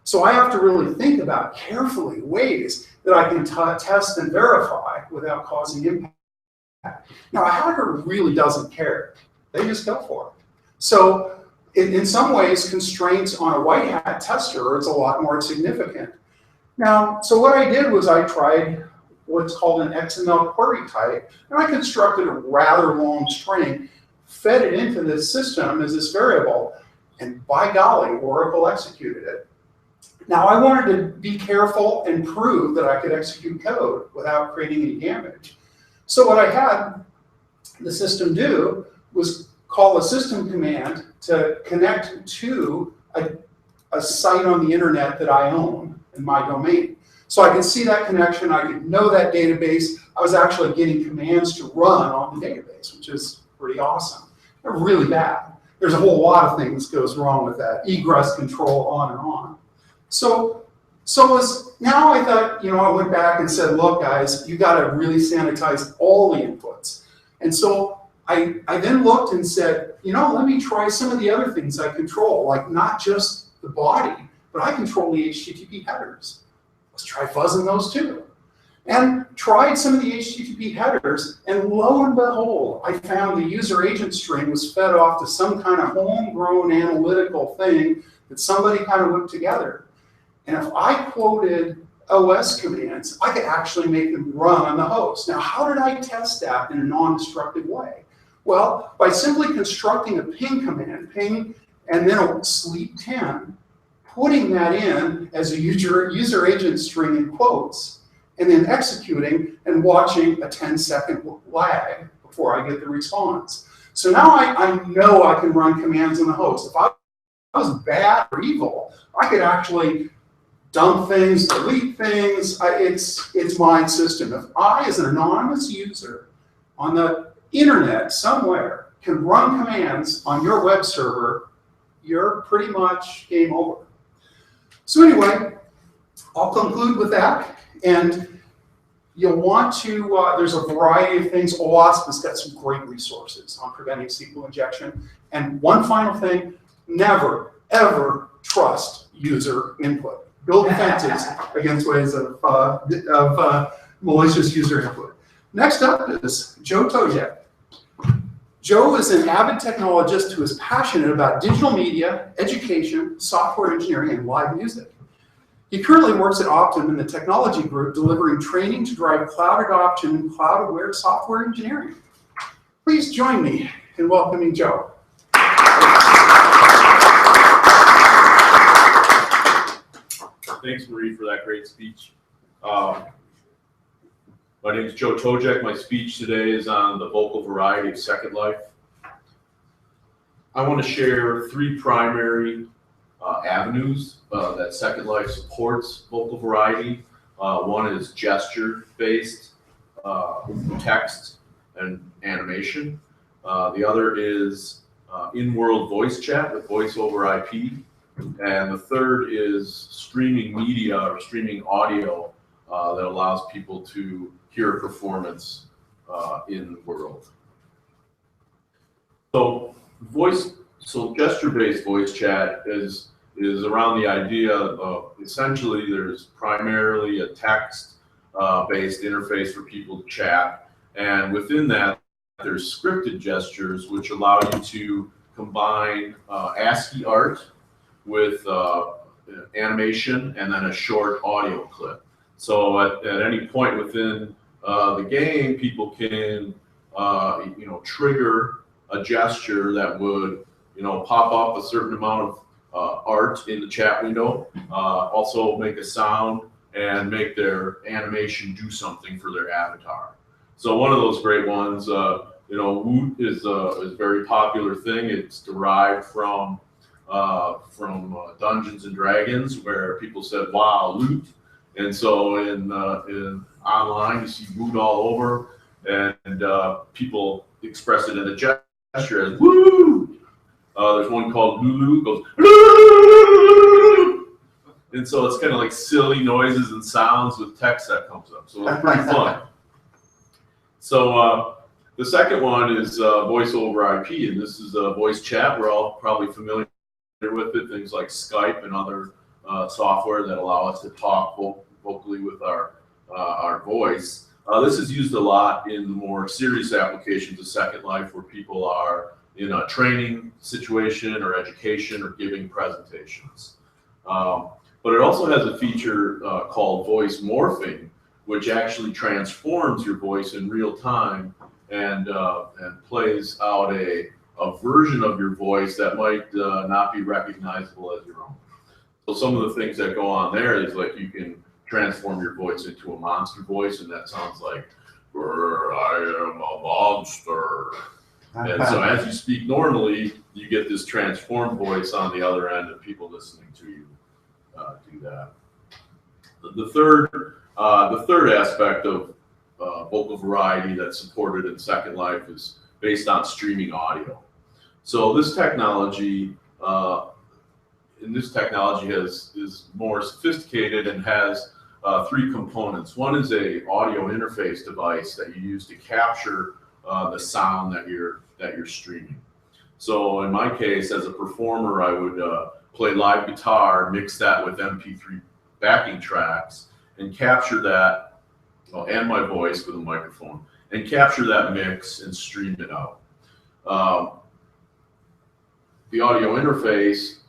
So I have to really think about carefully ways that I can test and verify without causing impact. Now a hacker really doesn't care. They just go for it. So in some ways, constraints on a white hat tester is a lot more significant. Now, so what I did was I tried what's called an XML query type, and I constructed a rather long string, fed it into this system as this variable, and by golly, Oracle executed it. Now, I wanted to be careful and prove that I could execute code without creating any damage. So what I had the system do was call a system command to connect to a site on the internet that I own in my domain. So I could see that connection, I could know that database. I was actually getting commands to run on the database, which is pretty awesome. They're really bad. There's a whole lot of things goes wrong with that, egress control, on and on. So now I thought, I went back and said, look guys, you gotta really sanitize all the inputs. And so I then looked and said, let me try some of the other things I control, like not just the body, but I control the HTTP headers. Let's try fuzzing those too. And tried some of the HTTP headers, and lo and behold, I found the user agent string was fed off to some kind of homegrown analytical thing that somebody kind of whipped together. And if I quoted OS commands, I could actually make them run on the host. Now, how did I test that in a non-destructive way? Well, by simply constructing a ping command, ping, and then a sleep 10, putting that in as a user agent string in quotes, and then executing and watching a 10-second lag before I get the response. So now I know I can run commands on the host. If I was bad or evil, I could actually dump things, delete things. It's my system. If I, as an anonymous user on the internet somewhere, can run commands on your web server, you're pretty much game over. So anyway, I'll conclude with that. And you'll want to, there's a variety of things. OWASP has got some great resources on preventing SQL injection. And one final thing, never, ever trust user input. Build defenses against ways of malicious user input. Next up is Joe Tojek. Joe is an avid technologist who is passionate about digital media, education, software engineering, and live music. He currently works at Optum in the technology group, delivering training to drive cloud adoption and cloud-aware software engineering. Please join me in welcoming Joe. Thanks, Marie, for that great speech. My name is Joe Tojek. My speech today is on the vocal variety of Second Life. I want to share three primary avenues that Second Life supports vocal variety. One is gesture-based text and animation. The other is in-world voice chat with voice over IP. And the third is streaming media or streaming audio that allows people to hear a performance in the world. So gesture-based voice chat is around the idea of essentially there's primarily a text-based interface for people to chat, and within that there's scripted gestures which allow you to combine ASCII art with animation and then a short audio clip. So at any point within the game, people can trigger a gesture that would pop up a certain amount of art in the chat window, also make a sound and make their animation do something for their avatar. So one of those great ones, Woot is a very popular thing. It's derived from Dungeons and Dragons, where people said, "Wow, loot," and so in online you see Woot all over, and people express it in a gesture as "woo." There's one called Lulu, goes "Lulu," and so it's kind of like silly noises and sounds with text that comes up. So it's pretty fun. So the second one is voice over IP, and this is a voice chat. We're all probably familiar with it, things like Skype and other software that allow us to talk vocally with our voice. This is used a lot in the more serious applications of Second Life, where people are in a training situation or education or giving presentations. But it also has a feature called voice morphing, which actually transforms your voice in real time and plays out a version of your voice that might not be recognizable as your own. So some of the things that go on there is like you can transform your voice into a monster voice, and that sounds like, "I am a monster." And so as you speak normally, you get this transformed voice on the other end, and people listening to you do that. The third aspect of vocal variety that's supported in Second Life is based on streaming audio. So this technology, is more sophisticated and has three components. One is a audio interface device that you use to capture the sound that you're streaming. So in my case, as a performer, I would play live guitar, mix that with MP3 backing tracks, and capture that, and my voice with a microphone, and capture that mix and stream it out. The audio interface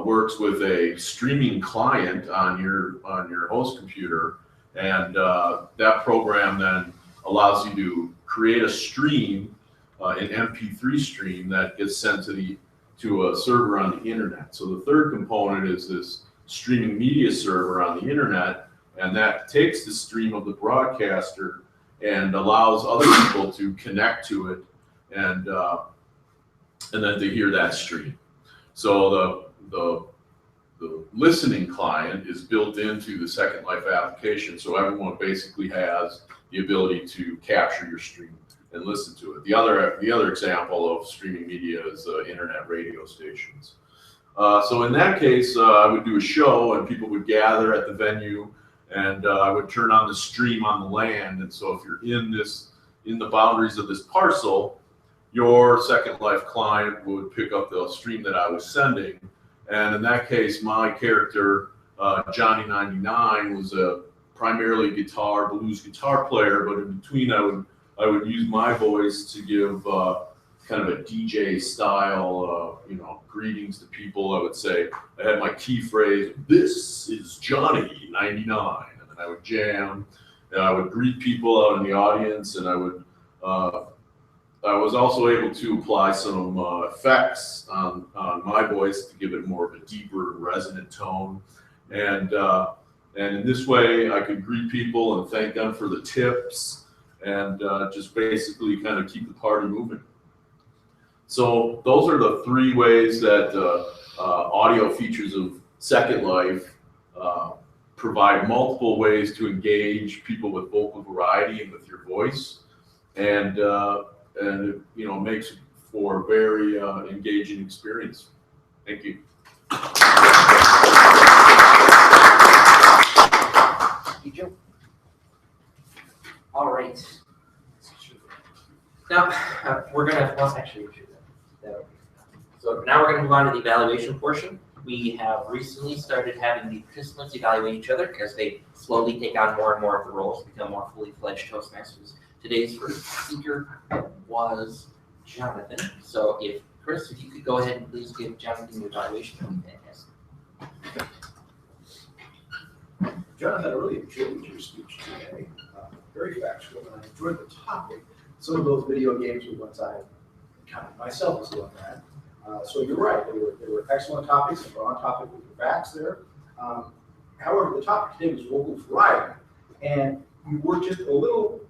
works with a streaming client on your host computer, and that program then allows you to create a stream, an MP3 stream that gets sent to a server on the internet. So the third component is this streaming media server on the internet, and that takes the stream of the broadcaster and allows other people to connect to it and then to hear that stream. So the listening client is built into the Second Life application, so everyone basically has the ability to capture your stream and listen to it. The other example of streaming media is internet radio stations. So in that case, I would do a show, and people would gather at the venue, and I would turn on the stream on the land. And so if you're in the boundaries of this parcel, your Second Life client would pick up the stream that I was sending. And in that case, my character, Johnny 99, was a primarily blues guitar player, but in between I would use my voice to give kind of a DJ style, greetings to people. I would say, I had my key phrase, "This is Johnny 99," and then I would jam, and I would greet people out in the audience, and I was also able to apply some effects on my voice to give it more of a deeper, resonant tone, and in this way, I could greet people and thank them for the tips, and just basically kind of keep the party moving. So those are the three ways that audio features of Second Life provide multiple ways to engage people with vocal variety and with your voice, and it makes for a very engaging experience. Thank you. Thank you, Joe. All right. Now we're gonna So now we're gonna move on to the evaluation portion. We have recently started having the participants evaluate each other as they slowly take on more and more of the roles, become more fully fledged Toastmasters. Today's first speaker was Jonathan. So Chris, if you could go ahead and please give Jonathan the evaluation, that would be fantastic. Jonathan, I really enjoyed your speech today. Very factual, and I enjoyed the topic. Some of those video games were ones I counted myself as doing that. So you're right, they were excellent topics, and we're on topic with your facts there. However, the topic today was vocal variety, and you were just a little,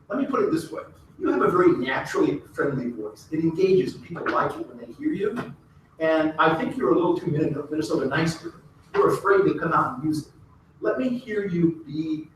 let me put it this way. You have a very naturally friendly voice. It engages, and people like it when they hear you. And I think you're a little too Minnesota nice with it. You're afraid to come out and use it. Let me hear you be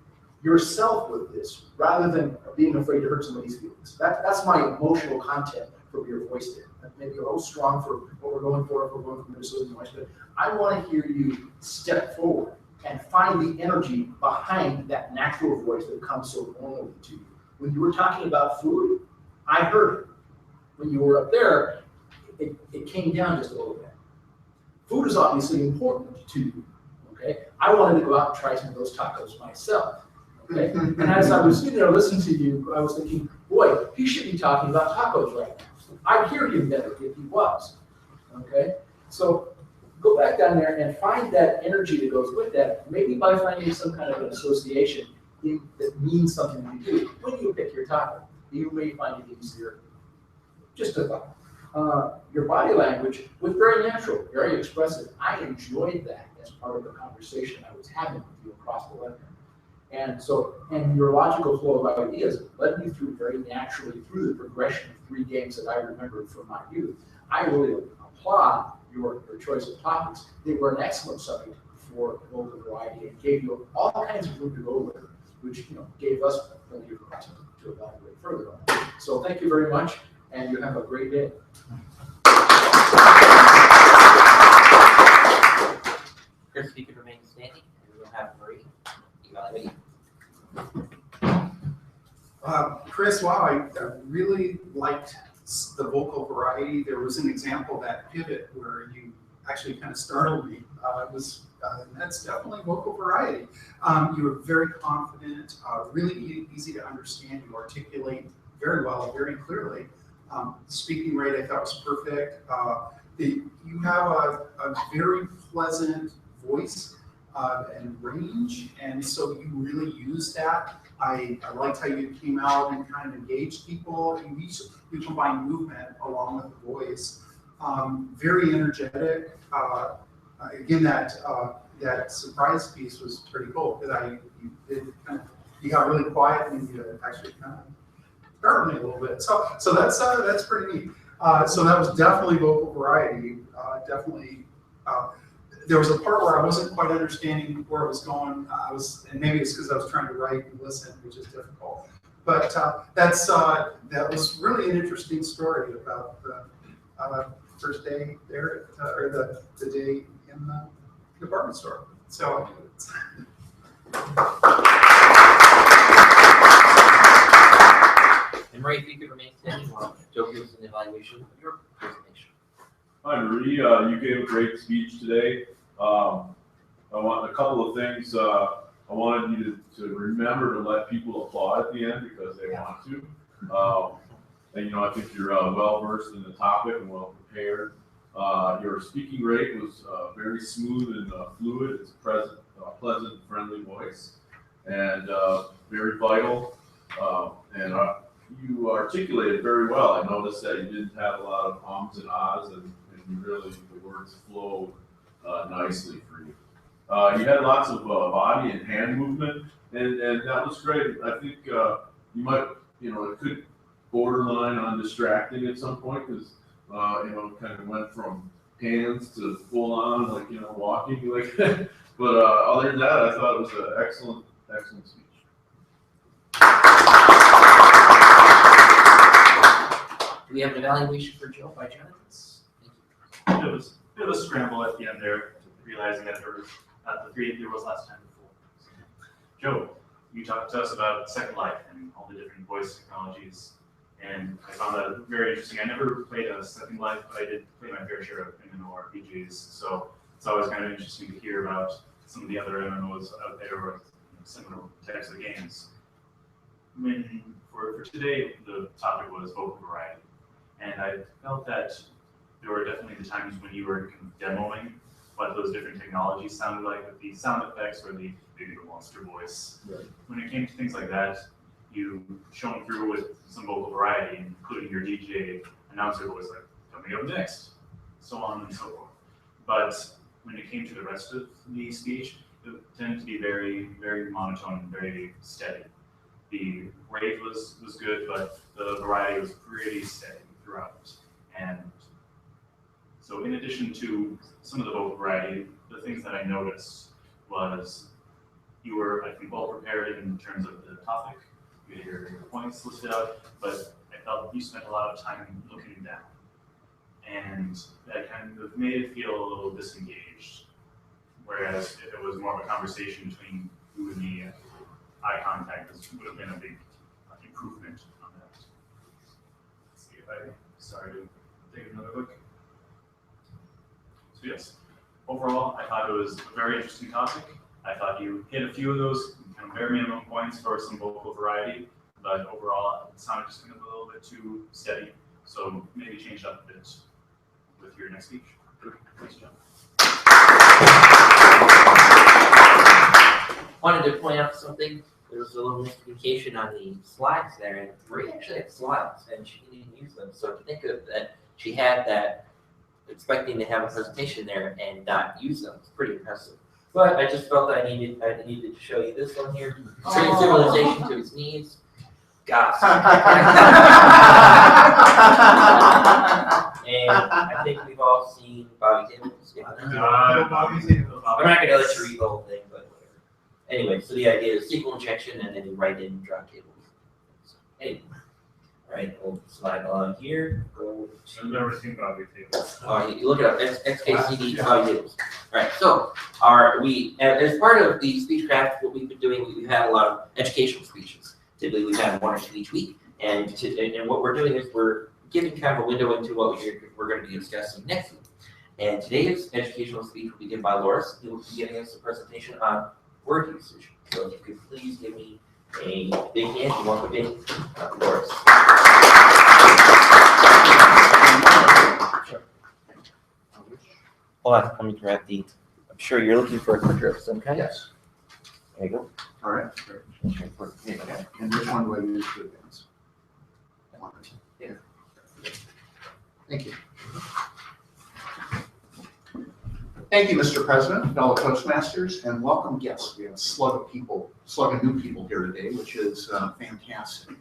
yourself with this, rather than being afraid to hurt somebody's feelings. That's my emotional content from your voice there. Maybe a little strong for what we're going for, if we're going for Minnesota noise, but I want to hear you step forward and find the energy behind that natural voice that comes so normally to you. When you were talking about food, I heard it. When you were up there, it came down just a little bit. Food is obviously important to you, okay? I wanted to go out and try some of those tacos myself, okay? And as I was sitting there listening to you, I was thinking, boy, he should be talking about tacos right now. I'd hear him better if he was, okay? So go back down there and find that energy that goes with that, maybe by finding some kind of an association that means something to you. When you pick your taco, you may find it easier. Just a thought. Your body language was very natural, very expressive. I enjoyed that as part of the conversation I was having with you across the lecture. And your logical flow of ideas led me through very naturally through the progression of 3 games that I remembered from my youth. I really applaud your choice of topics. They were an excellent subject for vocal variety and gave you all kinds of room to go with, which gave us plenty of content to evaluate further on. So thank you very much, and you have a great day. Chris, if you could remain standing, and we'll have Marie evaluate. Chris, wow, I really liked the vocal variety. There was an example, that pivot, where you actually kind of startled me. That's definitely vocal variety. You were very confident, really easy to understand. You articulate very well, very clearly. Speaking rate, I thought was perfect. You have a very pleasant voice and range, and so you really use that. I liked how you came out and kind of engaged people. You combine movement along with the voice. Very energetic. Again, that surprise piece was pretty cool, because you got really quiet and you actually kind of startled me a little bit. So that's pretty neat. So that was definitely vocal variety. Definitely. There was a part where I wasn't quite understanding where it was going. And maybe it's because I was trying to write and listen, which is difficult. But that was really an interesting story about the first day there, or the day in the department store. So. And Marie, if you could remain standing while Joe gives an evaluation of your presentation. Hi, Marie. You gave a great speech today. I want a couple of things. I wanted you to remember to let people applaud at the end because they want to. And I think you're well versed in the topic and well prepared. Your speaking rate was very smooth and fluid. It's a pleasant, friendly voice, and very vital. And you articulated very well. I noticed that you didn't have a lot of ums and ahs, and you really, the words flowed nicely for you. You had lots of body and hand movement, and that was great. I think you might, it could borderline on distracting at some point, because it kind of went from hands to full on, walking like that. But other than that, I thought it was an excellent speech. Do we have an evaluation for Joe by Jonathan? Thank you. It was a bit of a scramble at the end there, realizing that there was last time before. Joe, you talked to us about Second Life and all the different voice technologies, and I found that very interesting. I never played a Second Life, but I did play my fair share of MMORPGs, so it's always kind of interesting to hear about some of the other MMOs out there with similar types of games. For today, the topic was vocal variety, and I felt that there were definitely the times when you were kind of demoing what those different technologies sounded like with the sound effects or maybe the monster voice. Right. When it came to things like that, you shone through with some vocal variety, including your DJ announcer voice, like coming up next, so on and so forth. But when it came to the rest of the speech, it tended to be very, very monotone and very steady. The rate was good, but the variety was pretty steady throughout. And so in addition to some of the vocal variety, the things that I noticed was you were, I think, well prepared in terms of the topic. You had your points listed out, but I felt you spent a lot of time looking down. And that kind of made it feel a little disengaged. Whereas if it was more of a conversation between you and me, eye contact would have been a big improvement on that. Let's see if I started to take another look. So yes, overall, I thought it was a very interesting topic. I thought you hit a few of those kind of bare minimum points for some vocal variety, but overall, it sounded just kind of a little bit too steady. So maybe change up a bit with your next speech. Thanks, John. Wanted to point out something. There was a little miscommunication on the slides there, and Marie actually had slides, and she didn't use them. So to think of that, she had that expecting to have a presentation there and not use them. It's pretty impressive. But I just felt that I needed to show you this one here. Train civilization to its knees. Gosh. And I think we've all seen Bobby Tables. I'm not going to let you read the whole thing, but whatever. Anyway, so the idea is SQL injection, and then you write in drop tables. So, anyway. All right, we'll slide on here. Go to. I've never seen Bobby Tables. Oh, you look it up. XKCD Bobby Tables. All right, so as part of the Speechcraft, what we've been doing, we've had a lot of educational speeches. Typically, we have 1 or 2 each week. And what we're doing is we're giving kind of a window into what we're going to be discussing next week. And today's educational speech will be given by Loris, who will be giving us a presentation on word usage. So if you could please give me a big hand, you want the big Loris. Hold on, let me grab the. I'm sure you're looking for a picture of some kind. Yes. There you go. All right. Okay. And which one do I use to advance? One. Yeah. Thank you. Thank you, Mr. President, fellow Toastmasters, and welcome guests. We have a slug of new people here today, which is fantastic.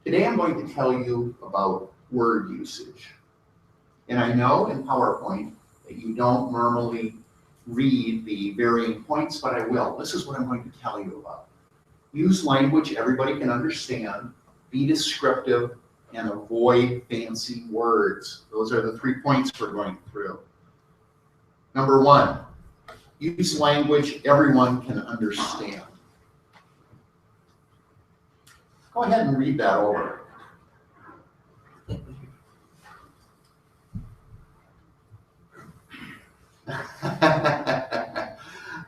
Today I'm going to tell you about word usage. And I know in PowerPoint that you don't normally read the varying points, but I will. This is what I'm going to tell you about. Use language everybody can understand, be descriptive, and avoid fancy words. Those are the 3 points we're going through. Number 1, use language everyone can understand. Go ahead and read that over.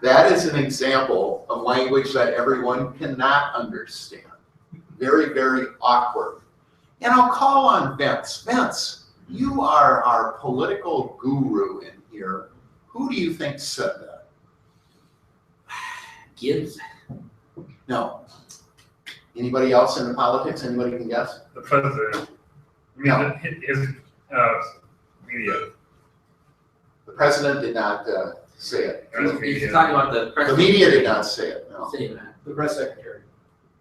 That is an example of language that everyone cannot understand. Very, very awkward. And I'll call on Vince. Vince, you are our political guru in here. Who do you think said that? Gibbs? No. Anybody else in politics? Anybody can guess? The president. No. His media. The president did not say it. He's talking about the The president. media did not say it, no. Saying that. The press secretary.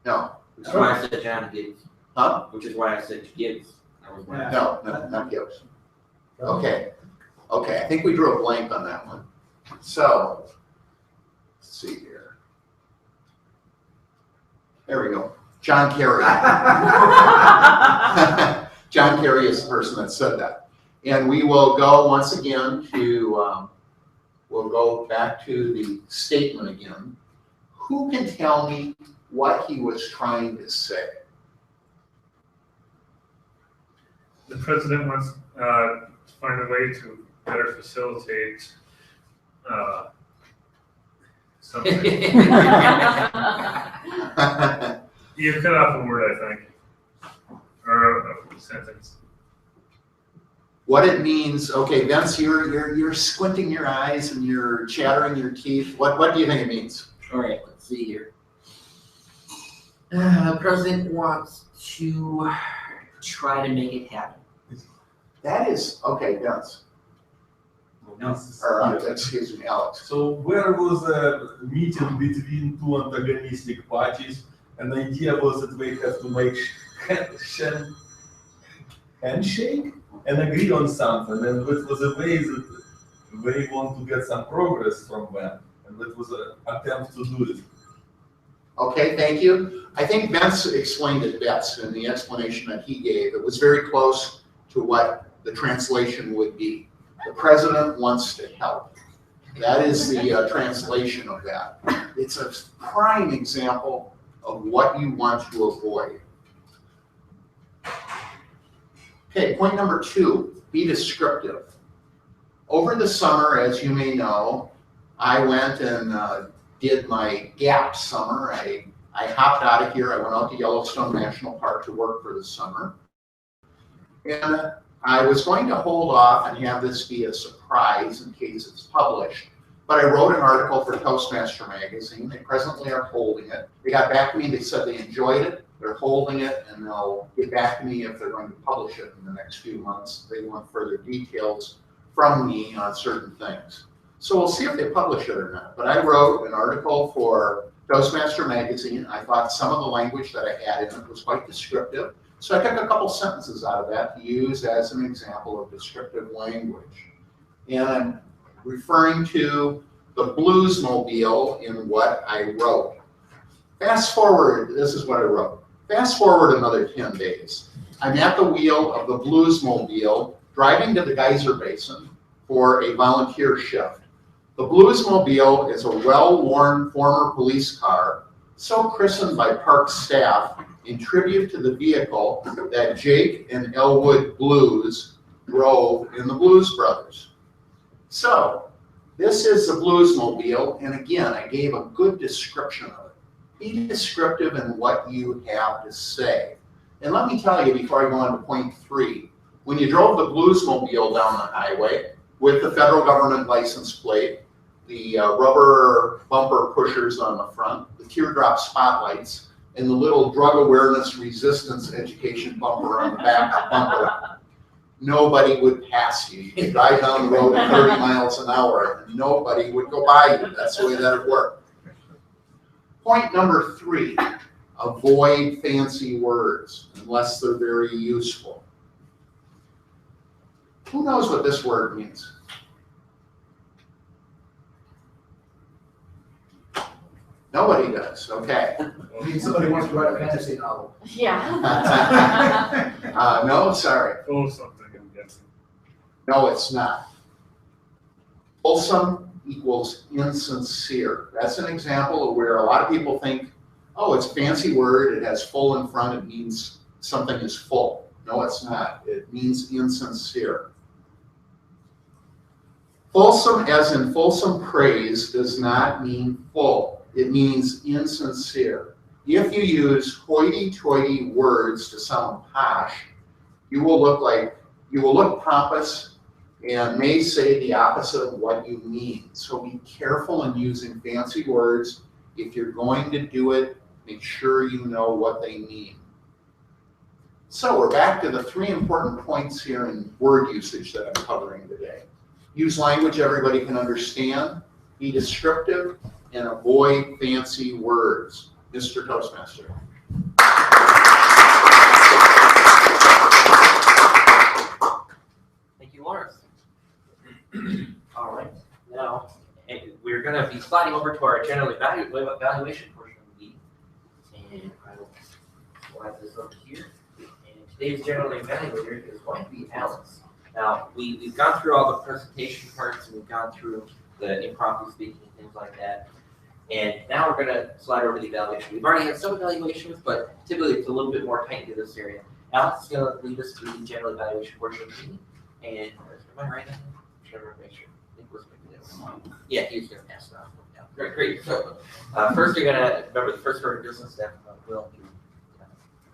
No. That's why I said John Gibbs. Huh? Which is why I said Gibbs. That was my- No, not Gibbs. Okay, I think we drew a blank on that one. So, let's see here. There we go. John Kerry. John Kerry is the person that said that. And we will go once again to, we'll go back to the statement again. Who can tell me what he was trying to say? The president wants to find a way to better facilitate something. You cut off a word, I think, or a sentence. What it means, okay, Vince, you're squinting your eyes and you're chattering your teeth. What do you think it means? All right, let's see here. The president wants to try to make it happen. That is, okay, Vince. No. Or, excuse me, Alex. So where was a meeting between two antagonistic parties, and the idea was that they have to make handshake and agree on something, and it was a way that they want to get some progress from them, and that was an attempt to do it. Okay, thank you. I think Vince explained it best in the explanation that he gave. It was very close to what the translation would be. The president wants to help. That is the translation of that. It's a prime example of what you want to avoid. Okay, point number 2, be descriptive. Over the summer, as you may know, I went and did my gap summer. I hopped out of here. I went out to Yellowstone National Park to work for the summer. And I was going to hold off and have this be a surprise in case it's published. But I wrote an article for Toastmaster magazine. They presently are holding it. They got back to me. They said they enjoyed it. They're holding it, and they'll get back to me if they're going to publish it in the next few months. They want further details from me on certain things. So we'll see if they publish it or not. But I wrote an article for Toastmaster magazine. I thought some of the language that I had in it was quite descriptive. So I took a couple sentences out of that to use as an example of descriptive language. And I'm referring to the Bluesmobile in what I wrote. Fast forward, this is what I wrote. Fast forward another 10 days. I'm at the wheel of the Bluesmobile driving to the Geyser Basin for a volunteer shift. The Bluesmobile is a well-worn former police car so christened by park staff in tribute to the vehicle that Jake and Elwood Blues drove in the Blues Brothers. So, this is the Bluesmobile, and again, I gave a good description of it. Be descriptive in what you have to say. And let me tell you before I go on to point 3, when you drove the Bluesmobile down the highway with the federal government license plate, the rubber bumper pushers on the front, the teardrop spotlights, and the little drug awareness resistance education bumper on the back bumper, nobody would pass you. You could drive down the road at 30 miles an hour and nobody would go by you. That's the way that it worked. Point number 3, avoid fancy words unless they're very useful. Who knows what this word means? Nobody does, okay. I mean, somebody wants to write a fantasy novel. Yeah. No, sorry. Oh, something, I'm guessing. No, it's not. Wholesome equals insincere. That's an example of where a lot of people think, oh, it's a fancy word, it has full in front, it means something is full. No, it's not. It means insincere. Fulsome, as in fulsome praise, does not mean full. It means insincere. If you use hoity-toity words to sound posh, you will look pompous and may say the opposite of what you mean. So be careful in using fancy words. If you're going to do it, make sure you know what they mean. So we're back to the 3 important points here in word usage that I'm covering today. Use language everybody can understand, be descriptive, and avoid fancy words. Mr. Toastmaster. Thank you, Lawrence. All right, now we're going to be sliding over to our general evaluation portion of the meeting. And I will slide this over here. And today's general evaluator is going to be Alex. Now, we've gone through all the presentation parts and we've gone through the impromptu speaking and things like that. And now we're going to slide over to the evaluation. We've already had some evaluations, but typically it's a little bit more tight to this area. Alex is going to lead us through the general evaluation portion of the meeting. And am I right? Should I make sure? I think we're supposed to do. Yeah, he's going to pass it off. Yeah, great. So first, you're going to remember the first order of business that will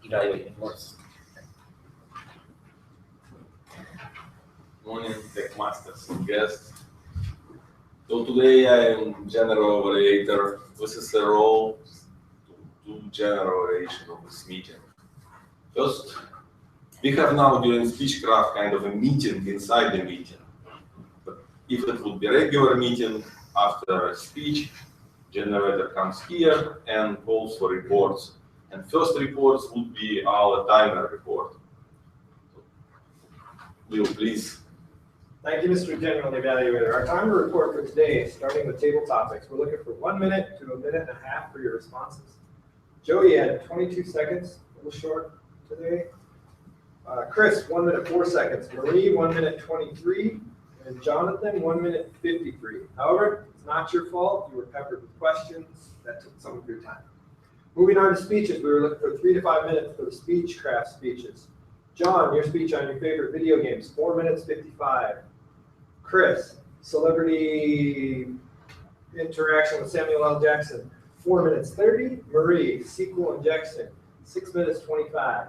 evaluate enforce. Morning, TechMasters and guests. So today I am general evaluator. This is the role to do general evaluation of this meeting. First, we have now during Speechcraft kind of a meeting inside the meeting. But if it would be a regular meeting after a speech, generator comes here and calls for reports. And first reports would be our timer report. Will you please? Thank you, Mr. General Evaluator. Our timer report for today, starting with table topics. We're looking for 1 minute to a minute and a half for your responses. Joey had 22 seconds, a little short today. Chris, 1 minute 4 seconds. Marie, 1 minute 23. And Jonathan, 1 minute 53. However, it's not your fault. You were peppered with questions. That took some of your time. Moving on to speeches, we were looking for 3 to 5 minutes for the Speechcraft speeches. John, your speech on your favorite video games, 4 minutes 55. Chris, celebrity interaction with Samuel L. Jackson, 4 minutes 30. Marie, sequel injection, 6 minutes 25.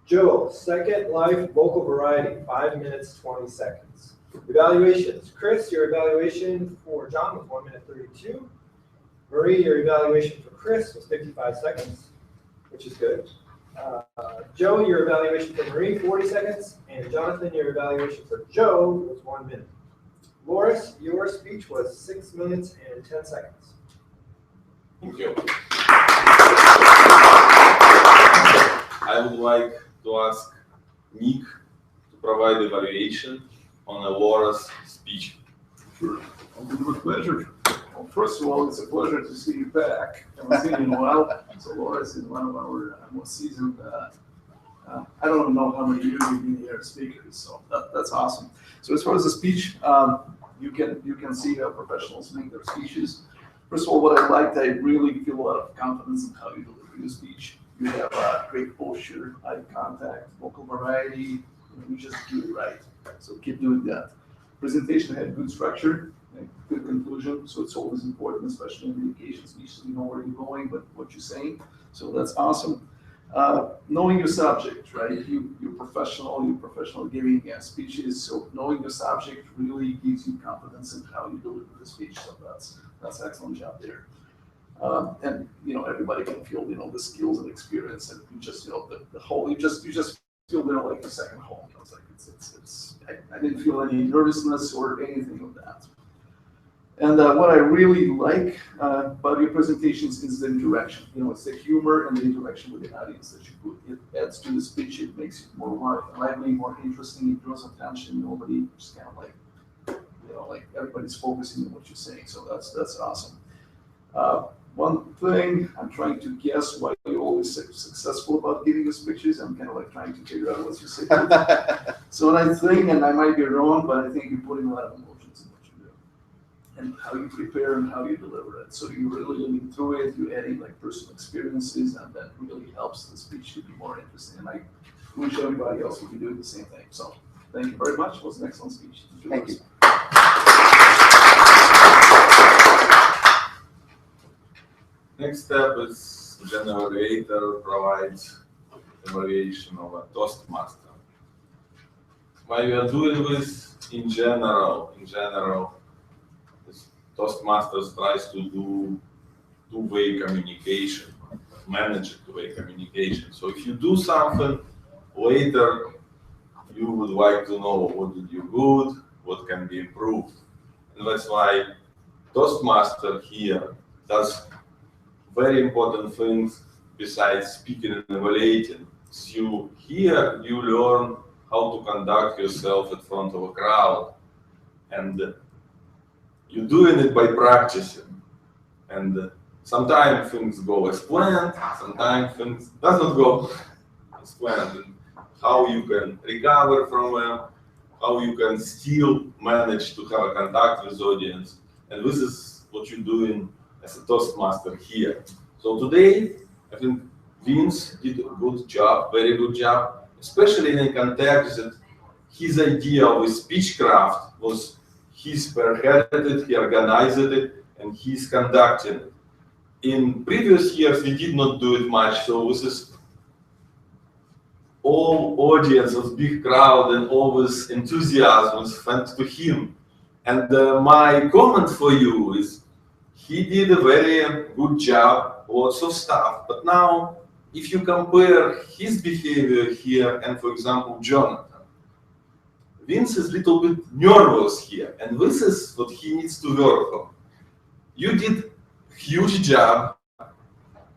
Joe, second life vocal variety, 5 minutes 20 seconds. Evaluations. Chris, your evaluation for John was 1 minute 32. Marie, your evaluation for Chris was 55 seconds, which is good. Joe, your evaluation for Marie, 40 seconds, and Jonathan, your evaluation for Joe was 1 minute. Loris, your speech was 6 minutes and 10 seconds. Thank you. I would like to ask Nick to provide evaluation on Laura's speech. Sure, I'll do it with pleasure. Well, first of all, it's a pleasure to see you back. I haven't seen you in a while. So Laura's is one of our most seasoned, I don't know how many years you've been here as speakers, so that's awesome. So as far as the speech, you can see how professionals make their speeches. First of all, what I liked, I really feel a lot of confidence in how you deliver your speech. You have a great posture, eye contact, vocal variety, you just do it right. So keep doing that. Presentation had good structure, and good conclusion, so it's always important, especially in communication speeches, you know where you're going, but what you're saying. So that's awesome. Knowing your subject, right? You're professional giving speeches, so knowing your subject really gives you confidence in how you deliver the speech. So that's excellent job there. And everybody can feel the skills and experience, and you just the whole you just feel like a second home. It's like I didn't feel any nervousness or anything of that. And what I really like about your presentations is the interaction. It's the humor and the interaction with the audience that you put. It adds to the speech. It makes it more lively, more interesting. It draws attention. Nobody just kind of like everybody's focusing on what you're saying. So that's awesome. One thing I'm trying to guess why you're always successful about giving us pictures. I'm kind of like trying to figure out what you say. So what I think, and I might be wrong, but I think you're putting a lot of emotions in what you do, and how you prepare and how you deliver it. So you're really living through it. You're adding like personal experiences, and that really helps the speech to be more interesting. And I wish everybody else would be doing the same thing. So thank you very much. It was an excellent speech. Thank you. Next step is generator provides evaluation of a Toastmaster. Why we are doing this in general, Toastmasters tries to do two-way communication, manage two-way communication. So if you do something later, you would like to know what did you good, what can be improved. And that's why Toastmaster here does very important things besides speaking and evaluating. So here you learn how to conduct yourself in front of a crowd, and you're doing it by practicing. And sometimes things go as planned, sometimes things does not go as planned. And how you can recover from them, how you can still manage to have a contact with the audience. And this is what you're doing as a Toastmaster here. So today, I think Vince did a good job, very good job, especially in the context that his idea with Speechcraft was he's spearheaded it, he organized it, and he's conducting it. In previous years, we did not do it much, so this is all audience of big crowd and all this enthusiasm was thanks to him. And my comment for you is, he did a very good job, lots of stuff. But now, if you compare his behavior here and, for example, Jonathan, Vince is a little bit nervous here, and this is what he needs to work on. You did a huge job,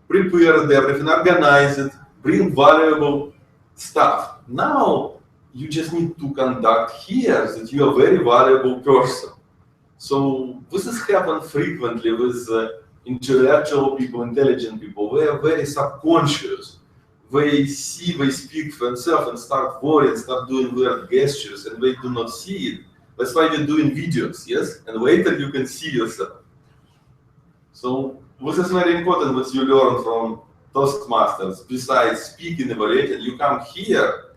prepared everything, organized it, bring valuable stuff. Now, you just need to conduct here that you are a very valuable person. So this has happened frequently with intellectual people, intelligent people. They are very subconscious. They speak for themselves and start worrying, start doing weird gestures, and they do not see it. That's why we're doing videos, yes? And later you can see yourself. So this is very important what you learn from Toastmasters. Besides speaking, evaluating, you come here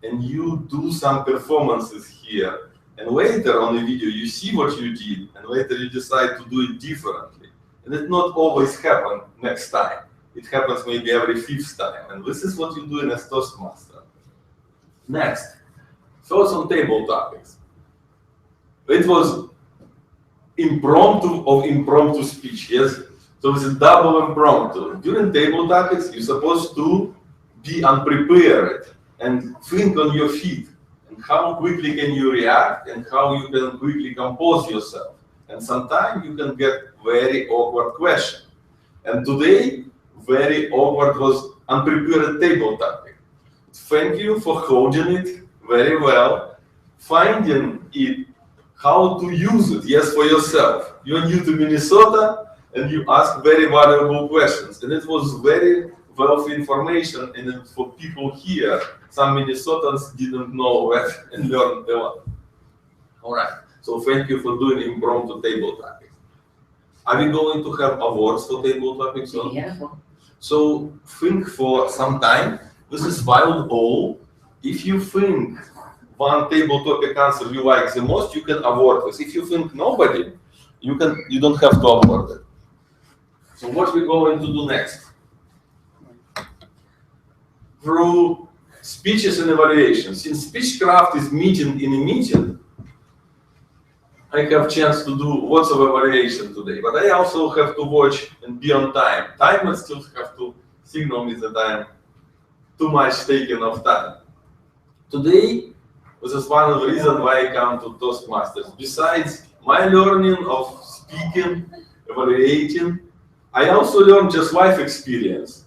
and you do some performances here. And later on the video, you see what you did, and later you decide to do it differently. And it not always happens next time. It happens maybe every fifth time. And this is what you do in a Toastmaster. Next, thoughts on table topics. It was impromptu speech, yes? So it's a double impromptu. During table topics, you're supposed to be unprepared and think on your feet. And how quickly can you react, and how you can quickly compose yourself. And sometimes you can get very awkward question. And today, very awkward was unprepared table topic. Thank you for holding it very well, finding it, how to use it, yes, for yourself. You're new to Minnesota, and you ask very valuable questions. And it was very wealthy information, and for people here, some Minnesotans didn't know that and learned a lot. All right, so thank you for doing impromptu table topics. Are we going to have awards for tabletop excellence? Yeah. So think for some time. This is wild all. If you think one table topic answer you like the most, you can award this. If you think nobody, you don't have to award it. So what we're going to do next? Through speeches and evaluations. Since Speechcraft is meeting in a meeting, I have chance to do lots of evaluation today, but I also have to watch and be on time. Timers still have to signal me that I'm too much taken of time. Today, this is one of the reasons why I come to TechMasters. Besides my learning of speaking, evaluating, I also learned just life experience.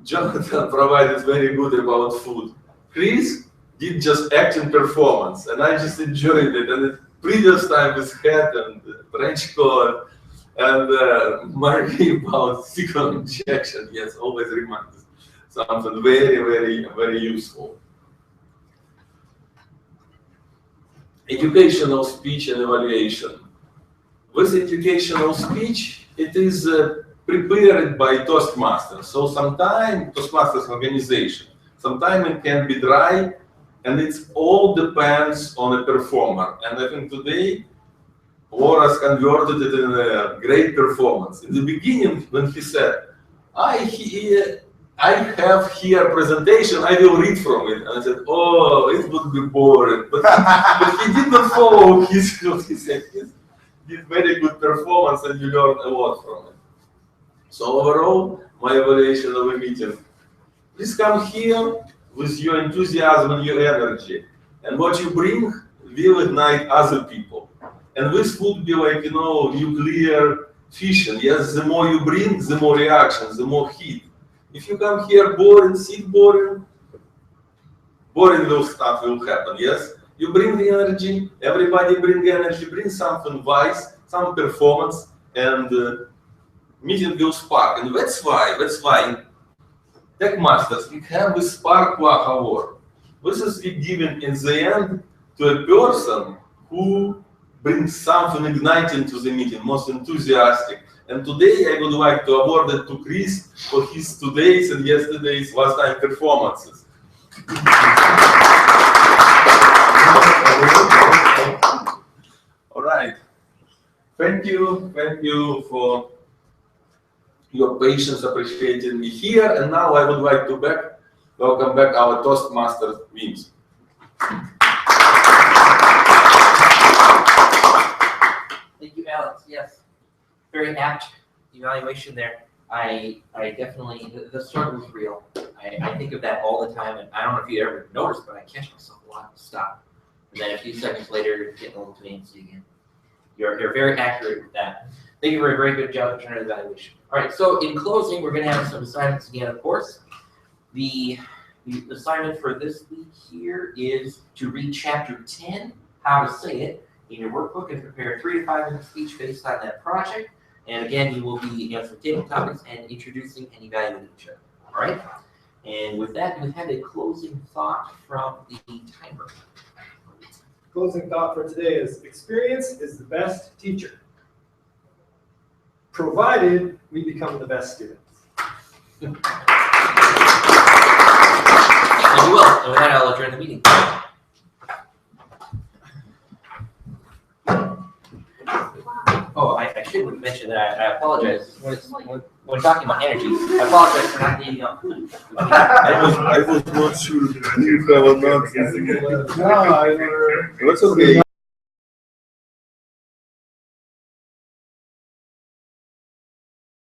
Jonathan provided very good about food. Chris did just acting performance, and I just enjoyed it. And the previous time with hat and French coat, and Marie about signal injection, yes, always reminds us something very, very, very useful. Educational speech and evaluation. With educational speech, it is prepared by TechMasters. So sometimes TechMasters organization, sometimes it can be dry, and it all depends on the performer. And I think today, Laura's converted it in a great performance. In the beginning, when he said, I have here a presentation, I will read from it. And I said, oh, it would be boring. But he did not follow his he said. He did very good performance, and you learn a lot from it. So overall, my evaluation of a meeting. Please come here with your enthusiasm and your energy. And what you bring will ignite other people. And this would be like, nuclear fission. Yes, the more you bring, the more reactions, the more heat. If you come here boring, sit boring, stuff will happen, yes? You bring the energy, everybody bring the energy, bring something wise, some performance, and meeting will spark. And that's why TechMasters, we have the Spark Award. This is we given in the end to a person who brings something igniting to the meeting, most enthusiastic. And today I would like to award it to Chris for his today's and yesterday's last time performances. All right. Thank you for your patience, appreciating me here. And now I would like to welcome back our TechMasters teams. Thank you, Alex. Yes, very apt evaluation there. I definitely, the struggle is real. I think of that all the time, and I don't know if you ever noticed, but I catch myself a lot to stop. And then a few seconds later, getting a little fancy again. You're very accurate with that. Thank you for a very good job in the evaluation. All right, so in closing, we're going to have some assignments again, of course. The assignment for this week here is to read Chapter 10, How to Say It, in your workbook and prepare a 3 to 5 minute speech based on that project. And again, you will be answering table topics and introducing and evaluating each other. All right? And with that, we have a closing thought from the timer. Closing thought for today is experience is the best teacher, provided we become the best students. And you will. And with that, I'll adjourn the meeting. Oh, I should mention that I apologize. When talking about energy, I apologize for not being on food. I was not sure if you have or not. No, That's okay.